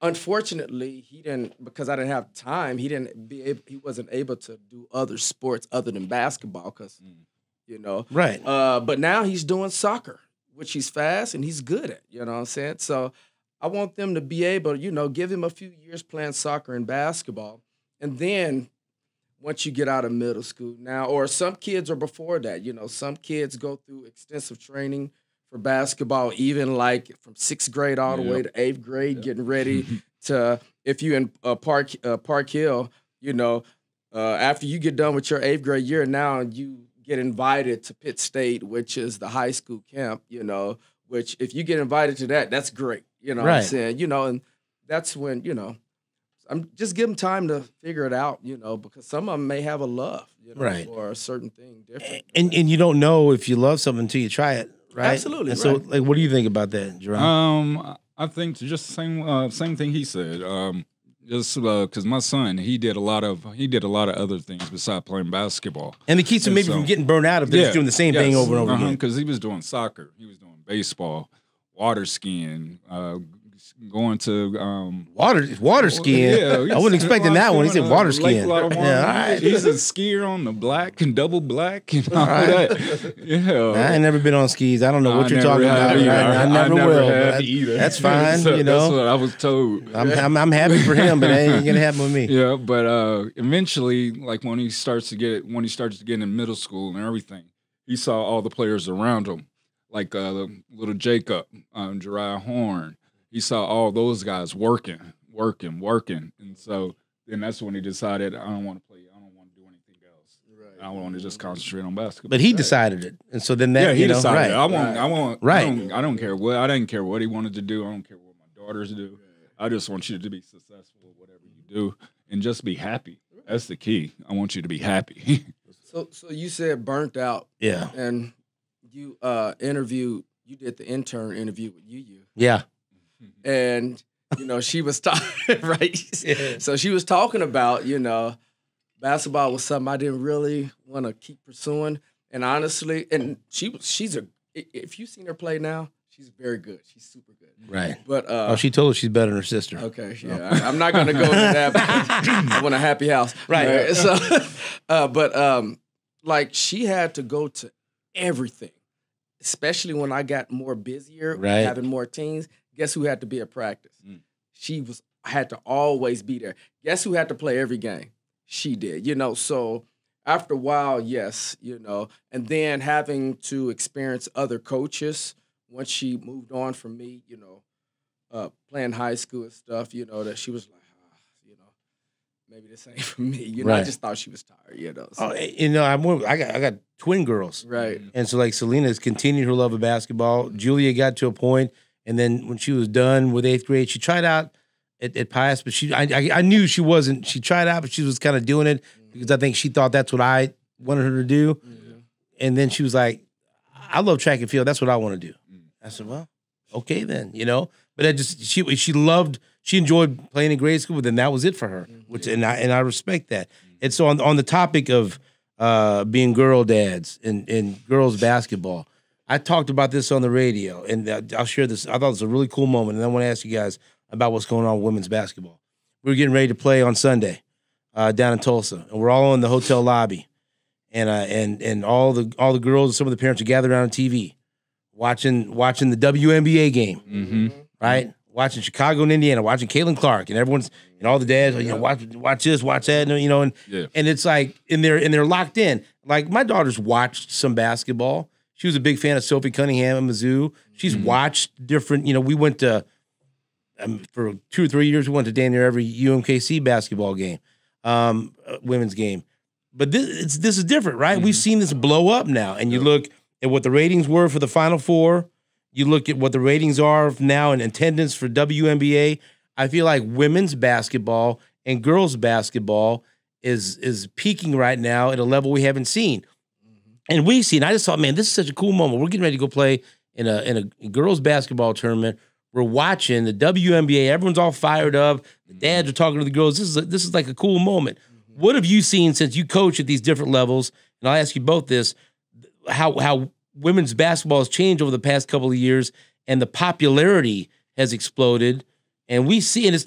Speaker 3: unfortunately, he didn't, because I didn't have time. He wasn't able to do other sports other than basketball. Because
Speaker 1: Right.
Speaker 3: But now he's doing soccer, which he's fast and he's good at. You know what I'm saying? So I want them to be able, give him a few years playing soccer and basketball, and then once you get out of middle school now, or some kids are before that, some kids go through extensive training for basketball, even like from 6th grade all the way to 8th grade, getting ready to, if you in Park Hill, after you get done with your 8th grade year, now you get invited to Pitt State, which is the high school camp, which if you get invited to that, that's great. What I'm saying? And that's when, I'm just give them time to figure it out, because some of them may have a love, for a certain thing different.
Speaker 1: And you don't know if you love something until you try it, right?
Speaker 3: Absolutely.
Speaker 1: And so, like, what do you think about that, JaRon?
Speaker 2: I think just the same thing he said. Just because my son, he did a lot of other things besides playing basketball,
Speaker 1: And it keeps him maybe from getting burnt out if they're just doing the same thing over and over again.
Speaker 2: Because he was doing soccer, he was doing baseball, water skiing, going to
Speaker 1: water skiing. I wasn't expecting that one. He said water skiing.
Speaker 2: All right. He's a skier on the black and double black and all that. Yeah,
Speaker 1: I ain't never been on skis. I don't know what you're talking about.
Speaker 2: Either.
Speaker 1: I never will.
Speaker 2: Either.
Speaker 1: That's fine.
Speaker 2: So that's what I was told.
Speaker 1: I'm happy for him, but it ain't gonna happen with me.
Speaker 2: Yeah, but eventually, like when he starts to get in middle school and everything, he saw all the players around him, like little Jacob, Jeriah Horn. He saw all those guys working, and so then that's when he decided, I don't want to play. I don't want to do anything else. Right. I want to just concentrate on basketball.
Speaker 1: But he decided it, and so then that
Speaker 2: he decided.
Speaker 1: Right.
Speaker 2: I want.
Speaker 1: Right.
Speaker 2: I don't care what. I didn't care what he wanted to do. I don't care what my daughters do. I just want you to be successful at whatever you do, and just be happy. That's the key. I want you to be happy.
Speaker 3: So you said burnt out.
Speaker 1: Yeah.
Speaker 3: And you you did the intern interview with Yu.
Speaker 1: Yeah.
Speaker 3: And, she was talking, right?
Speaker 1: Yeah.
Speaker 3: So she was talking about, basketball was something I didn't really want to keep pursuing. And honestly, and if you've seen her play now, she's very good. She's super good.
Speaker 1: Right.
Speaker 3: But
Speaker 1: she told us she's better than her sister.
Speaker 3: Okay, yeah. I'm not going to go into that because I want a happy house.
Speaker 1: Right.
Speaker 3: So, but like, she had to go to everything, especially when I got more busier, having more teams. Guess who had to be at practice? She had to always be there. Guess who had to play every game? She did, So after a while, yes, and then having to experience other coaches once she moved on from me, playing high school and stuff, that she was like, maybe this ain't for me. I just thought she was tired, So.
Speaker 1: Oh, I got twin girls.
Speaker 3: Right.
Speaker 1: And so, like, Selena's continued her love of basketball. Julia got to a point. And then when she was done with 8th grade, she tried out at Pius, but I knew she wasn't. She tried out, but she was kind of doing it because I think she thought that's what I wanted her to do. Mm-hmm. And then she was like, I love track and field. That's what I want to do. I said, well, okay then, But she enjoyed playing in grade school, but then that was it for her, and I respect that. And so on the topic of being girl dads and girls basketball, I talked about this on the radio, and I'll share this. I thought it was a really cool moment, and I want to ask you guys about what's going on with women's basketball. We were getting ready to play on Sunday down in Tulsa, and we're all in the hotel lobby, and all the girls and some of the parents are gathered around on TV, watching the WNBA game, right? Watching Chicago and Indiana, watching Caitlin Clark, and everyone's and all the dads, watch this, watch that, and it's like and they're locked in. Like my daughter's watched some basketball. She was a big fan of Sophie Cunningham at Mizzou. She's watched different, we went to, for 2 or 3 years, we went to damn near every UMKC basketball game, women's game. But this is different, right? We've seen this blow up now. And you look at what the ratings were for the Final Four. You look at what the ratings are now in attendance for WNBA. I feel like women's basketball and girls basketball is peaking right now at a level we haven't seen. And we've seen, I just thought, man, this is such a cool moment. We're getting ready to go play in a girls basketball tournament. We're watching the WNBA. Everyone's all fired up. The dads are talking to the girls. This is like a cool moment. What have you seen since you coach at these different levels? And I'll ask you both this, how women's basketball has changed over the past couple of years and the popularity has exploded. And we see, and it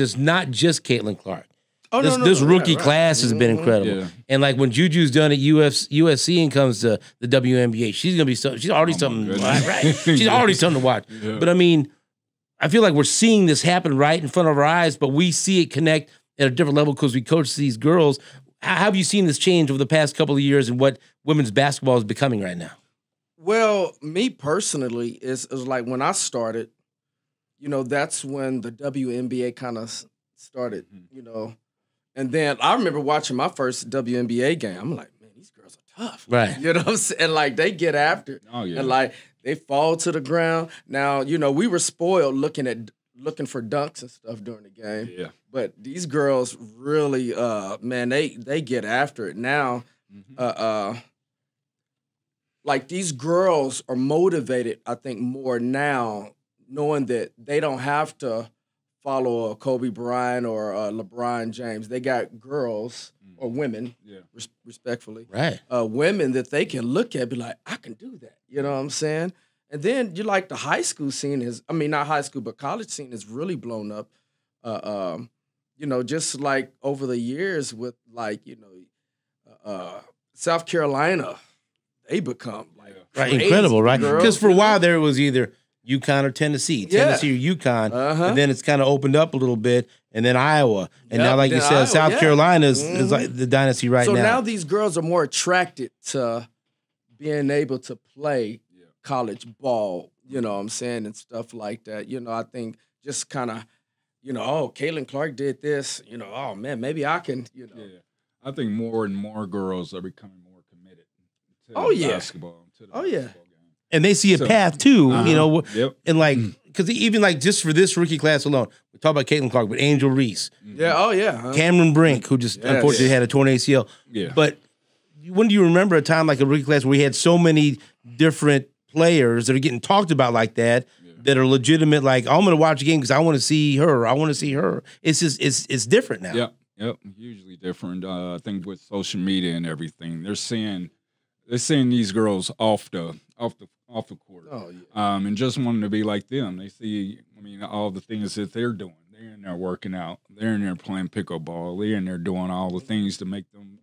Speaker 1: is not just Caitlin Clark.
Speaker 3: Oh,
Speaker 1: this rookie class has been incredible.
Speaker 2: Yeah.
Speaker 1: And like when Juju's done at USC and comes to the WNBA, she's gonna be she's already something right. She's already something to watch. Yeah. But I mean, I feel like we're seeing this happen right in front of our eyes, but we see it connect at a different level because we coach these girls. How have you seen this change over the past couple of years and what women's basketball is becoming right now?
Speaker 3: Well, me personally, is like when I started, that's when the WNBA kind of started, And then I remember watching my first WNBA game. I'm like, man, these girls are tough.
Speaker 1: Right.
Speaker 3: You know what I'm saying? And like they get after it.
Speaker 2: Oh, yeah.
Speaker 3: And like they fall to the ground. Now, we were spoiled looking for dunks and stuff during the game.
Speaker 2: Yeah.
Speaker 3: But these girls really, man, they get after it. Now, like these girls are motivated, I think, more now, knowing that they don't have to follow a Kobe Bryant or LeBron James. They got girls or women, respectfully,
Speaker 1: right?
Speaker 3: Women that they can look at, be like, I can do that. You know what I'm saying? And then you like the high school scene not high school, but college scene is really blown up. Just like over the years with South Carolina, they become like
Speaker 1: incredible, right? Because for a while there it was either UConn or Tennessee or UConn, and then it's kind of opened up a little bit, and then Iowa, and now, like you said, Iowa, South Carolina is like the dynasty right now.
Speaker 3: So now these girls are more attracted to being able to play college ball, you know what I'm saying, and stuff like that. I think just kind of, oh, Caitlin Clark did this, oh man, maybe I can, Yeah.
Speaker 2: I think more and more girls are becoming more committed to basketball. To the basketball game.
Speaker 1: And they see a path too, and like, because even like just for this rookie class alone, we talk about Caitlin Clark, but Angel Reese, Cameron Brink, who just unfortunately had a torn ACL.
Speaker 2: Yeah.
Speaker 1: But when do you remember a time like a rookie class where we had so many different players that are getting talked about like that, that are legitimate? Like, I'm going to watch a game because I want to see her. I want to see her. It's just it's different now.
Speaker 2: Yep. Hugely different. I think with social media and everything, they're seeing these girls off the court, and just wanting to be like them. They see, all the things that they're doing. They're in there working out. They're in there playing pickleball. They're in there doing all the things to make them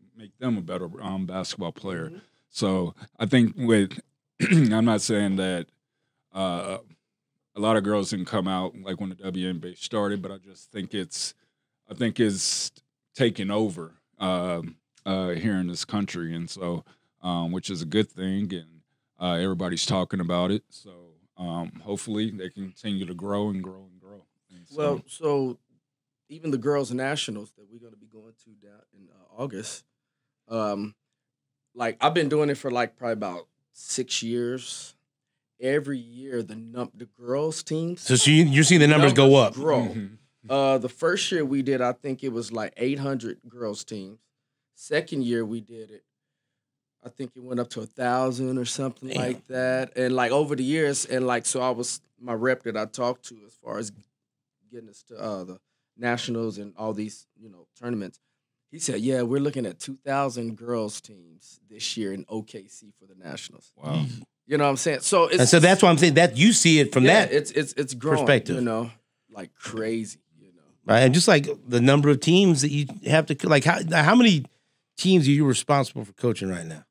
Speaker 2: a better basketball player. Mm-hmm. So I think I'm not saying that a lot of girls didn't come out like when the WNBA started, but I just think it's taken over here in this country, and so which is a good thing, and everybody's talking about it. So hopefully they continue to grow and grow and grow. And
Speaker 3: so even the girls' nationals that we're going to be going to down in August, like I've been doing it for like probably about 6 years. Every year, the girls' teams.
Speaker 1: So you're seeing the numbers go up.
Speaker 3: Grow. Mm-hmm. The first year we did, I think it was like 800 girls' teams. Second year we did it, I think it went up to 1,000 or something like that. And like over the years, and like so, my rep that I talked to as far as getting us to the nationals and all these tournaments. He said, "Yeah, we're looking at 2,000 girls' teams this year in OKC for the nationals."
Speaker 2: Wow.
Speaker 3: You know what I'm saying? So
Speaker 1: that's why I'm saying that you see it from that
Speaker 3: it's growing,
Speaker 1: perspective,
Speaker 3: like crazy,
Speaker 1: right? And just like the number of teams that you have to, like how many teams are you responsible for coaching right now?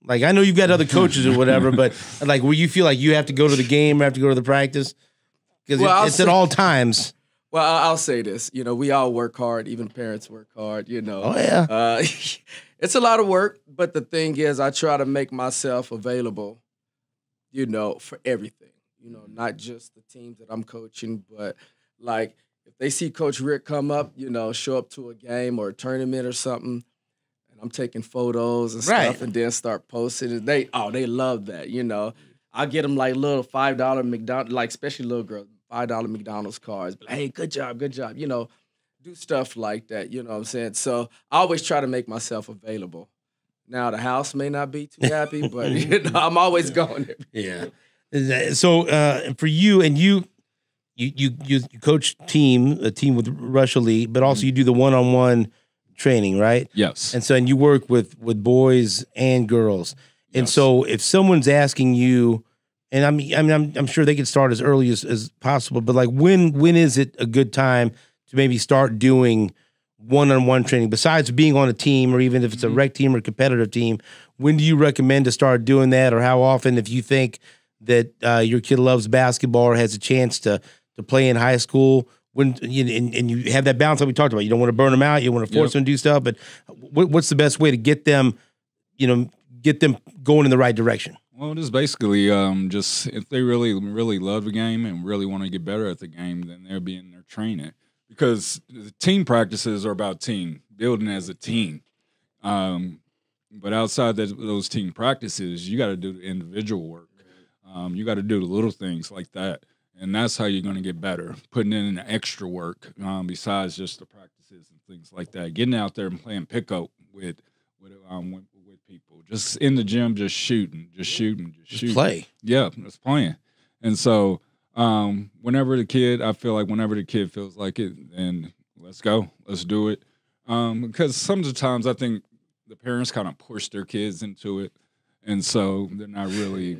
Speaker 1: Like I know you've got other coaches or whatever, but like where you feel like you have to go to the game or have to go to the practice because it's at all times.
Speaker 3: Well, I'll say this, we all work hard, even parents work hard,
Speaker 1: Oh yeah,
Speaker 3: it's a lot of work, but the thing is, I try to make myself available. For everything, not just the teams that I'm coaching, but like if they see Coach Rick come up, show up to a game or a tournament or something, and I'm taking photos and
Speaker 1: Right.
Speaker 3: stuff, and then start posting. And they love that. You know, I get them like little $5 McDonald's, like especially little girls, $5 McDonald's cards. But hey, good job. You know, do stuff like that. You know what I'm saying? So I always try to make myself available. Now the house may not be too happy, but you know, I'm always going there.
Speaker 1: Yeah. So for you, and you coach a team with Rush Elite, but also you do the one-on-one training, right?
Speaker 2: Yes.
Speaker 1: And so you work with boys and girls. And so if someone's asking you, and I'm sure they can start as early as possible, but like when is it a good time to maybe start doing one-on-one training besides being on a team, or even if it's a rec team or competitive team? When do you recommend to start doing that, or how often, if you think that your kid loves basketball or has a chance to play in high school, when and you have that balance that we talked about? You don't want to burn them out, you want to force them to do stuff, but what's the best way to get them going in the right direction?
Speaker 2: Well, it is basically just if they really, really love the game and really want to get better at the game, then they'll be in there training. Because the team practices are about team, building as a team. But outside those team practices, you got to do the individual work. You got to do the little things like that. And that's how you're going to get better, putting in the extra work besides just the practices and things like that. Getting out there and playing pickup with people. Just in the gym, just shooting.
Speaker 1: Play.
Speaker 2: Yeah, just playing. And so whenever the kid feels like it, then let's go. Let's do it. Because sometimes I think the parents kind of push their kids into it. And so they're not really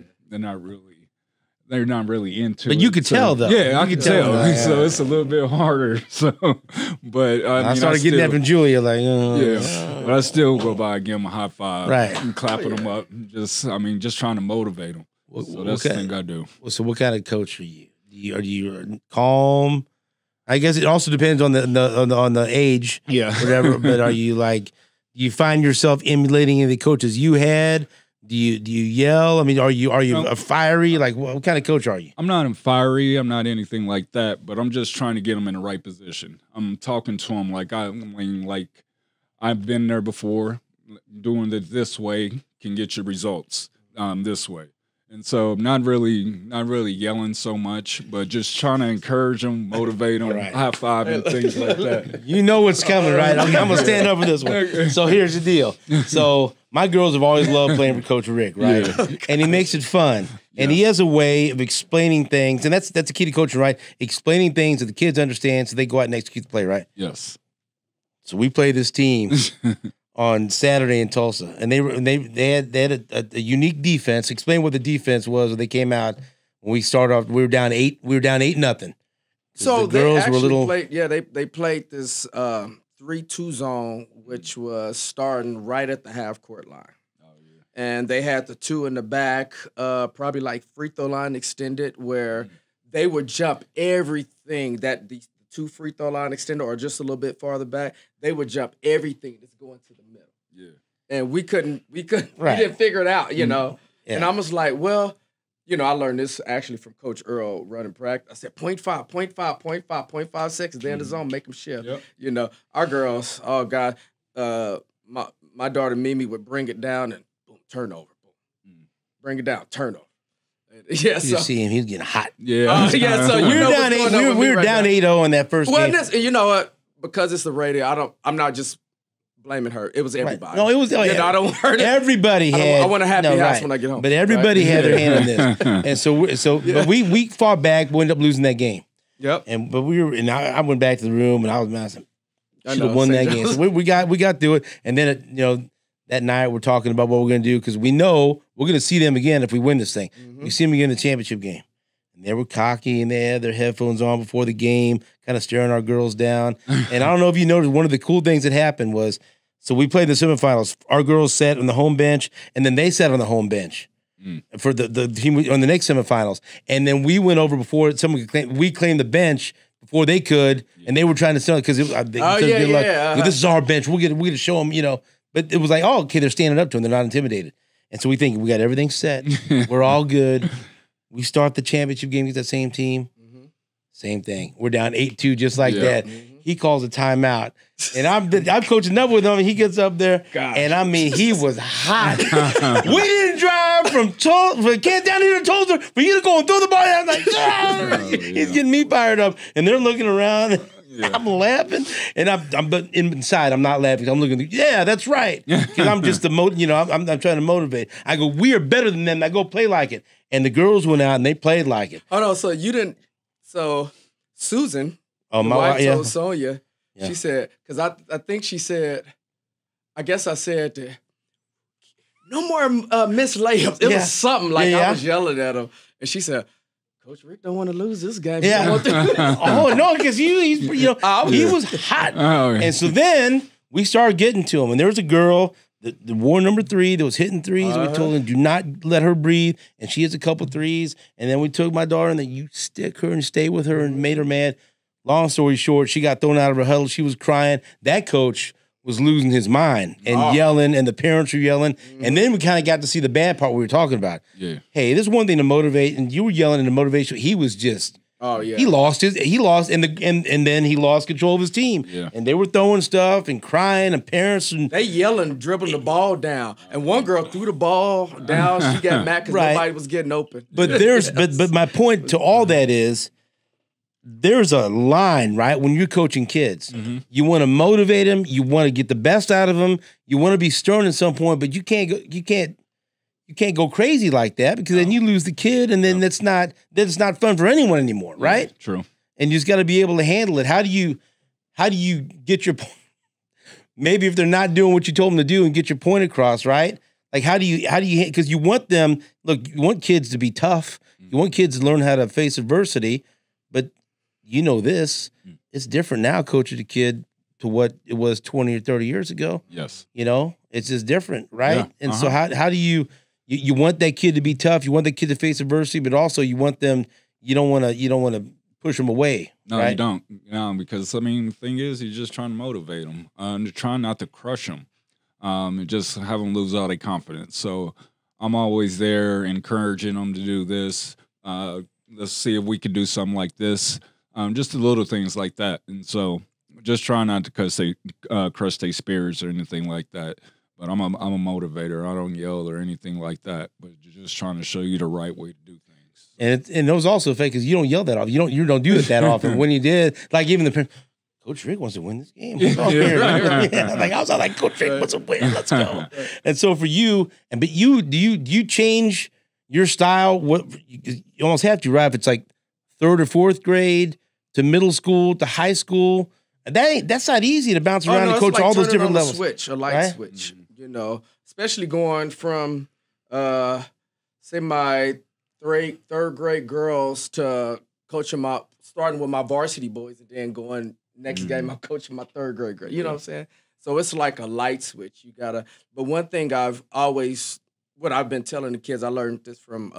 Speaker 2: into it.
Speaker 1: But you could tell, though.
Speaker 2: Yeah, I could tell.
Speaker 1: Yeah.
Speaker 2: So it's a little bit harder. So, but
Speaker 1: I started getting that from Julia, like,
Speaker 2: but I still go by and give them a high five,
Speaker 1: right,
Speaker 2: and clapping them up. Just trying to motivate them. So that's the thing I do.
Speaker 1: So what kind of coach are you? Are you calm? I guess it also depends on the age, whatever. But are you like, do you find yourself emulating any of the coaches you had? Do you yell? I mean, are you a fiery? Like, what kind of coach are you?
Speaker 2: I'm not fiery. I'm not anything like that. But I'm just trying to get them in the right position. I'm talking to them like I've been there before. Doing it this way can get you results this way. And so not really yelling so much, but just trying to encourage them, motivate them, high five and things like that.
Speaker 1: You know what's coming, right? I'm going to stand up for this one. So here's the deal. So my girls have always loved playing for Coach Rick, right? Yeah. And he makes it fun. And he has a way of explaining things, and that's the key to coaching, right? Explaining things that the kids understand so they go out and execute the play, right?
Speaker 2: Yes.
Speaker 1: So we play this team on Saturday in Tulsa, and they had a unique defense. Explain what the defense was when they came out. When we started off, we were down 8-0.
Speaker 3: So
Speaker 1: the girls were a little.
Speaker 3: They played this 3-2 zone, which was starting right at the half court line. Oh, yeah. And they had the two in the back, probably like free throw line extended, where they would jump everything that the two free throw line extended, or just a little bit farther back. They would jump everything that's going to the middle. Yeah. And we didn't figure it out, you know. Yeah. And I was like, well, you know, I learned this actually from Coach Earl running practice. I said 0.5 seconds. They're in the zone, make them shift. Yep. You know, our girls, oh God, my daughter Mimi would bring it down and boom, turnover. Boom. Bring it down, turnover. Yeah,
Speaker 1: you see him, he's getting hot.
Speaker 2: Yeah.
Speaker 3: So
Speaker 1: we were down 8-0 in that first game.
Speaker 3: Well, you know what? Because it's the radio, I'm not just blaming her. It was everybody.
Speaker 1: Right. No, it was.
Speaker 3: I don't want
Speaker 1: everybody had.
Speaker 3: I want a happy house when I get home.
Speaker 1: But everybody had their hand in this, and but we fought back. We ended up losing that game.
Speaker 3: Yep.
Speaker 1: And I went back to the room and I was mad. Should have won that game. So we got through it, and then that night we're talking about what we're going to do, because we know we're going to see them again if we win this thing. Mm-hmm. We see them again in the championship game. And they were cocky and they had their headphones on before the game, kind of staring our girls down. And I don't know if you noticed, one of the cool things that happened was, so we played the semifinals. Our girls sat on the home bench, and then they sat on the home bench for the team on the next semifinals. And then we went over before someone could we claimed the bench before they could, and they were trying to sell it because this is our bench. We're gonna show them, you know. But it was like, oh, okay, they're standing up to them. They're not intimidated. And so we think we got everything set. We're all good. We start the championship game with that same team. Same thing. We're down 8-2 just like that. He calls a timeout. And I'm coaching up with him, and he gets up there.
Speaker 2: Gosh.
Speaker 1: And I mean, he was hot. We didn't drive from Kent down here to Tulsa for you to go and throw the ball. I'm like, he's getting me fired up. And they're looking around. I'm laughing. And but inside, I'm not laughing. I'm looking, yeah, that's right. Because I'm just I'm trying to motivate. I go, we are better than them. I go play like it. And the girls went out and they played like it.
Speaker 3: Oh, no, so you didn't. So Susan,
Speaker 1: my
Speaker 3: wife told Sonia, she said, because I think she said, I guess I said, no more missed layups. It was something like I was yelling at him. And she said, Coach Rick don't want to lose this guy.
Speaker 1: Yeah. Oh, no, because he was hot.
Speaker 2: Oh, yeah.
Speaker 1: And so then we started getting to him. And there was a girl, the war number 3, that was hitting threes. We told him, do not let her breathe. And she hits a couple threes. And then we took my daughter and then you stick her and stay with her and made her mad. Long story short, she got thrown out of her huddle. She was crying. That coach was losing his mind and yelling, and the parents were yelling. And then we kind of got to see the bad part we were talking about.
Speaker 2: Yeah.
Speaker 1: Hey, this is one thing to motivate, and you were yelling in the motivation. He was just he lost and then he lost control of his team.
Speaker 2: Yeah.
Speaker 1: And they were throwing stuff and crying, and parents and
Speaker 3: they yelling, dribbling the ball down. And one girl threw the ball down. She got mad because nobody was getting open.
Speaker 1: But but my point to all that is, there's a line, right? When you're coaching kids, you want to motivate them, you want to get the best out of them, you want to be stern at some point, but you can't go crazy like that, because then you lose the kid, and then that's not fun for anyone anymore, right?
Speaker 2: True. And
Speaker 1: you just got to be able to handle it. How do you get your point? Maybe if they're not doing what you told them to do and get your point across, right? Like how do you because you want them, look, you want kids to be tough, you want kids to learn how to face adversity, but you know this, it's different now coaching a kid to what it was 20 or 30 years ago.
Speaker 2: Yes.
Speaker 1: It's just different, right?
Speaker 2: Yeah.
Speaker 1: And so how do you want that kid to be tough, you want that kid to face adversity, but also you want them, you don't want to push them away.
Speaker 2: No,
Speaker 1: right?
Speaker 2: you don't. Because, I mean, the thing is, you're just trying to motivate them. You're trying not to crush them. And just have them lose all their confidence. So I'm always there encouraging them to do this. Let's see if we could do something like this. Just the little things like that. And so just try not to crush their spirits or anything like that. But I'm a motivator. I don't yell or anything like that. But just trying to show you the right way to do things.
Speaker 1: And it was also fake because you don't yell that often. You don't do it that often. When you did, like even the Coach Rick wants to win this game. Like I was like, Coach Rick wants to win. Let's go. And so for you, do you change your style? What you almost have to, right? If it's like 3rd or 4th grade to middle school to high school, that's not easy to bounce around and coach all those different levels.
Speaker 3: A light switch, especially going from say my 3rd grade girls to coaching starting with my varsity boys and then going next game I'm coaching my 3rd grade. You know what I'm saying? So it's like a light switch. You gotta. But one thing what I've been telling the kids, I learned this from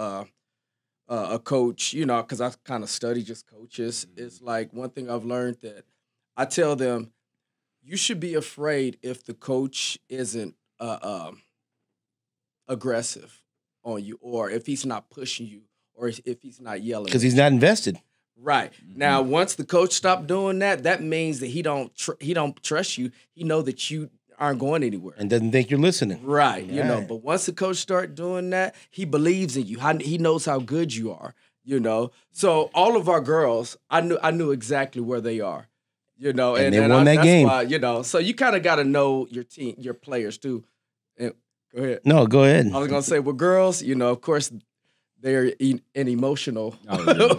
Speaker 3: a coach, because I kind of study just coaches. It's like one thing I've learned that I tell them, you should be afraid if the coach isn't aggressive on you, or if he's not pushing you, or if he's not yelling.
Speaker 1: Because he's not invested.
Speaker 3: Right. Now, once the coach stopped doing that, that means that he don't trust you. He know that you aren't going anywhere.
Speaker 1: And doesn't think you're listening.
Speaker 3: Right. But once the coach start doing that, he believes in you. He knows how good you are, So all of our girls, I knew exactly where they are, and
Speaker 1: they won that game.
Speaker 3: Why, so you kind of got to know your team, your players too. And go ahead.
Speaker 1: No, go ahead.
Speaker 3: I was going to say, with girls, of course, they're an emotional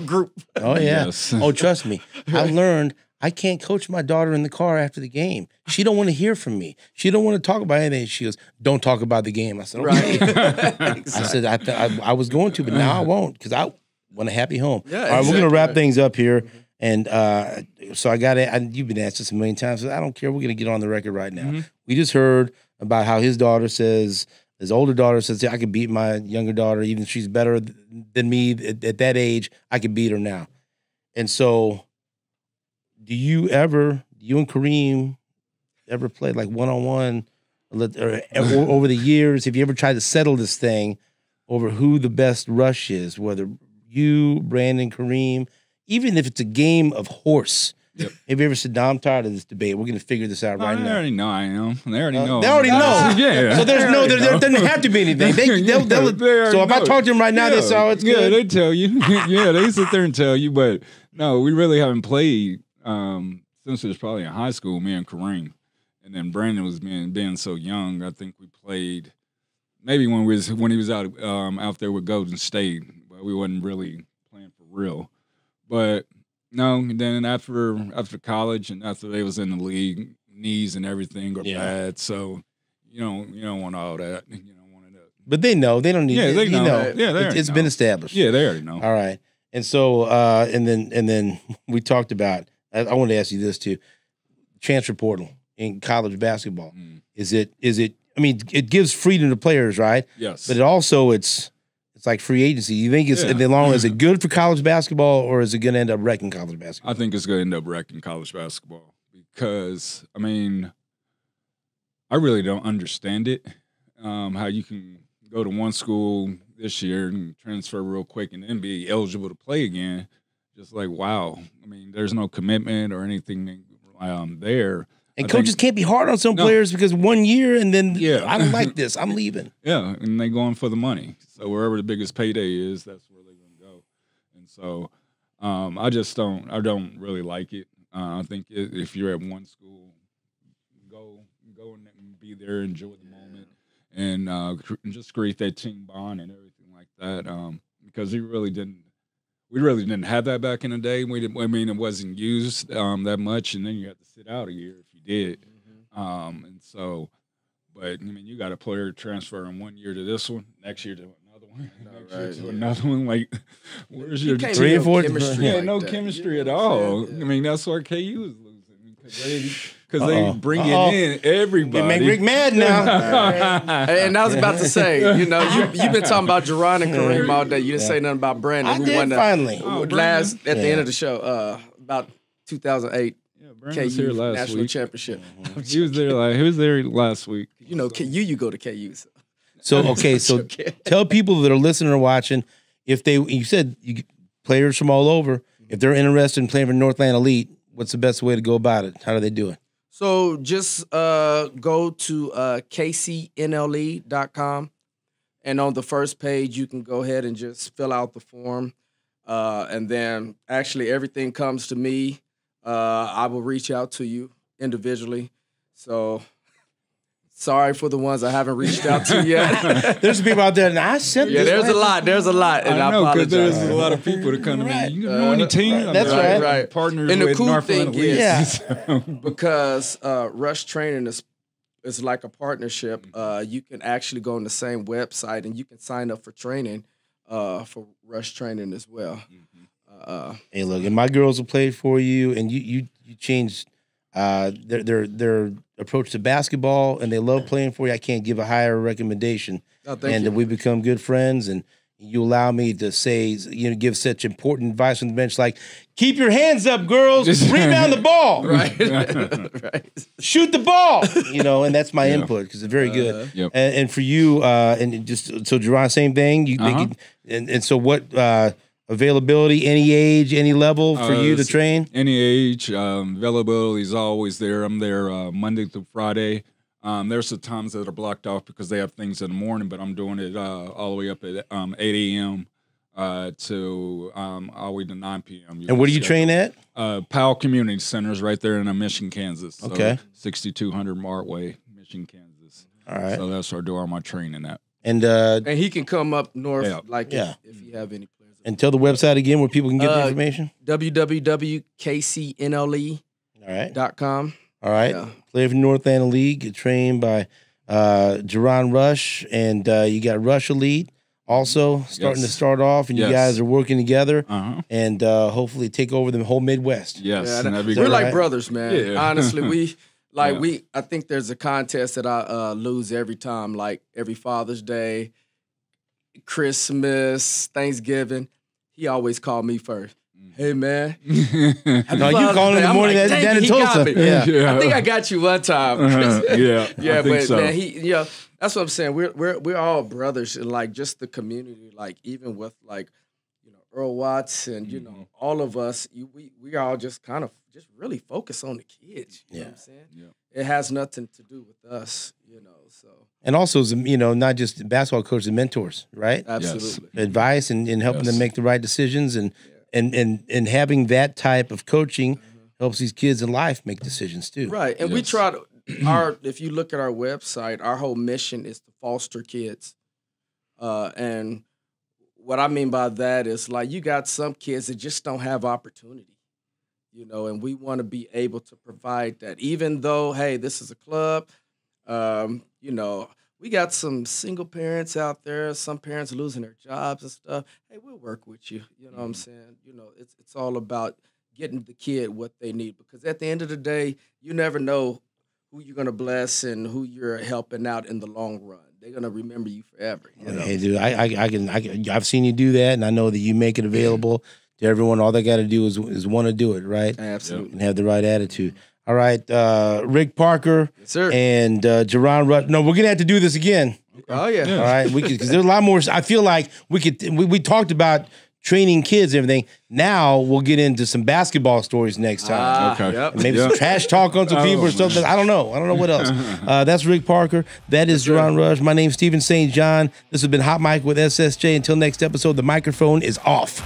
Speaker 3: group.
Speaker 1: Oh, yeah.
Speaker 2: Yes.
Speaker 1: Oh, trust me. I learned I can't coach my daughter in the car after the game. She don't want to hear from me. She don't want to talk about anything. She goes, don't talk about the game. I said, okay. Right. I said, I was going to, but now I won't because I want a happy home. Yeah, all right, we're going to wrap things up here. And so you've been asked this a million times. So I don't care. We're going to get on the record right now. We just heard about how his older daughter says, I could beat my younger daughter, even if she's better than me at that age, I could beat her now. And so do you and Kareem ever play like one-on-one or over the years? Have you ever tried to settle this thing over who the best rush is, whether you, Brandon, Kareem, even if it's a game of horse.
Speaker 2: Yep.
Speaker 1: Have you ever said, "No, I'm tired of this debate. We're going to figure this out right
Speaker 2: They
Speaker 1: now."
Speaker 2: already know I am. They already know.
Speaker 1: They already know.
Speaker 2: Yeah.
Speaker 1: So there doesn't have to be anything. They'll so if I talk to them right now, they say, "Oh, it's good."
Speaker 2: Yeah, they tell you. Yeah, they sit there and tell you. But no, we really haven't played since it was probably in high school. Me and Kareem, and then Brandon was being so young. I think we played maybe when he was out there with Golden State, but we wasn't really playing for real. But no, then after college and after they was in the league, knees and everything are bad. So you don't want all that. You don't want it.
Speaker 1: But they know. They don't need.
Speaker 2: Yeah, they know. Yeah,
Speaker 1: it's been established.
Speaker 2: Yeah, they already know.
Speaker 1: All right. And so and then we talked about. I wanted to ask you this too. Transfer portal in college basketball. Is it? I mean, it gives freedom to players, right?
Speaker 2: Yes.
Speaker 1: But it's like free agency. You think is it good for college basketball, or is it going to end up wrecking college basketball?
Speaker 2: I think it's going to end up wrecking college basketball because, I mean, I really don't understand it. How you can go to one school this year and transfer real quick and then be eligible to play again. Just like, wow. I mean, there's no commitment or anything there.
Speaker 1: And coaches can't be hard on some players because 1 year and then I don't like this. I'm leaving.
Speaker 2: Yeah, and they going for the money. So wherever the biggest payday is, that's where they're going to go. And so I don't really like it. I think if you're at one school, go and be there, enjoy the moment, and just create that team bond and everything like that. Because we really didn't have that back in the day. It wasn't used that much, and then you have to sit out a year if you did. And so, but I mean, you got a player transferring 1 year to this one, next year to another one, next year to another one. Like, where's your
Speaker 1: 3 or 4
Speaker 3: chemistry?
Speaker 2: Yeah, no chemistry at all. I mean, that's why KU is losing because they bring in everybody.
Speaker 1: They make Rick mad now.
Speaker 3: And I was about to say, you've been talking about JaRon and Kareem all day. You didn't say nothing about Brandon.
Speaker 1: I did finally.
Speaker 3: Last at the end of the show, about 2008.
Speaker 2: Yeah, Brandon was here
Speaker 3: KU
Speaker 2: last
Speaker 3: national
Speaker 2: week.
Speaker 3: Championship.
Speaker 2: He was there last week.
Speaker 3: You go to KU.
Speaker 1: So tell people that are listening or watching, you said players from all over, if they're interested in playing for Northland Elite, what's the best way to go about it? How do they do it?
Speaker 3: So just go to kcnle.com, and on the first page, you can go ahead and just fill out the form. And then actually everything comes to me. I will reach out to you individually. So sorry for the ones I haven't reached out to yet.
Speaker 1: There's people out there, and I sent this.
Speaker 3: There's a lot. And I
Speaker 2: know, because
Speaker 3: apologize.
Speaker 2: there's a lot of people that come to me. You know any team?
Speaker 1: That's right.
Speaker 2: Partners
Speaker 3: And the
Speaker 2: with
Speaker 3: cool
Speaker 2: Northland
Speaker 3: thing
Speaker 2: Elite.
Speaker 3: because Rush Training is like a partnership. You can actually go on the same website and you can sign up for training for Rush Training as well.
Speaker 1: Hey, look, and my girls will play for you, and you changed their approach to basketball, and they love playing for you. I can't give a higher recommendation.
Speaker 3: Oh, thank you.
Speaker 1: We become good friends, and you allow me to say, give such important advice on the bench, like keep your hands up, girls, rebound the ball,
Speaker 3: Right.
Speaker 1: shoot the ball, and that's my input because it's very good.
Speaker 2: Yep.
Speaker 1: And for you, and just so JaRon, same thing. And so what? Availability, any age, any level for you to train?
Speaker 2: Any age. Availability is always there. I'm there Monday through Friday. There's some times that are blocked off because they have things in the morning, but I'm doing it all the way up at 8 a.m. To all the way to 9 p.m.
Speaker 1: And where do you train at?
Speaker 2: Powell Community Center is right there in Mission, Kansas. So
Speaker 1: okay.
Speaker 2: 6200 Martway, Mission, Kansas.
Speaker 1: All right.
Speaker 2: So that's where I do all my training at.
Speaker 1: And
Speaker 3: he can come up north if you have any players.
Speaker 1: And tell the website again where people can get the information.
Speaker 3: www.kcnle.com.
Speaker 1: All right.
Speaker 3: Yeah.
Speaker 1: Play for Northland Elite. Get trained by JaRon Rush. And you got Rush Elite also starting to start off. And you guys are working together. And hopefully take over the whole Midwest.
Speaker 2: Yes.
Speaker 3: We're like brothers, man. Yeah. Honestly, I think there's a contest that I lose every time, like every Father's Day, Christmas, Thanksgiving. He always called me first. Hey, man.
Speaker 1: No, you called in the morning down in Tulsa.
Speaker 3: Yeah. I think I got you one time.
Speaker 2: Yeah,
Speaker 3: but
Speaker 2: so.
Speaker 3: Man, that's what I'm saying. We're all brothers, and like just the community, like even with like Earl Watts, and you know, all of us, we all just kind of just really focus on the kids. You know what I'm saying? Yeah. It has nothing to do with us, you know. So
Speaker 1: and also, you know, not just basketball coaches and mentors, right?
Speaker 3: Absolutely.
Speaker 1: Yes. Advice and helping them make the right decisions, and having that type of coaching helps these kids in life make decisions too.
Speaker 3: Right, and we try to if you look at our website, our whole mission is to foster kids, and what I mean by that is, like, you got some kids that just don't have opportunity, you know, and we want to be able to provide that. Even though, hey, this is a club, you know, we got some single parents out there, some parents losing their jobs and stuff. Hey, we'll work with you. You know what I'm saying? You know, it's all about getting the kid what they need, because at the end of the day, you never know who you're going to bless and who you're helping out in the long run. They're gonna remember you forever. You know?
Speaker 1: Hey, dude, I've seen you do that, and I know that you make it available to everyone. All they got to do is want to do it, right?
Speaker 3: Absolutely,
Speaker 1: and have the right attitude. All right, Rick Parker,
Speaker 3: yes, sir,
Speaker 1: and JaRon Rush. No, we're gonna have to do this again.
Speaker 3: Oh yeah.
Speaker 1: All right, because there's a lot more. I feel like we talked about training kids and everything. Now we'll get into some basketball stories next time.
Speaker 2: Okay.
Speaker 3: Yep.
Speaker 1: Maybe some trash talk on some people or something. I don't know. What else. That's Rick Parker. That is JaRon Rush. My name's Stephen St. John. This has been Hot Mic with SSJ. Until next episode, the microphone is off.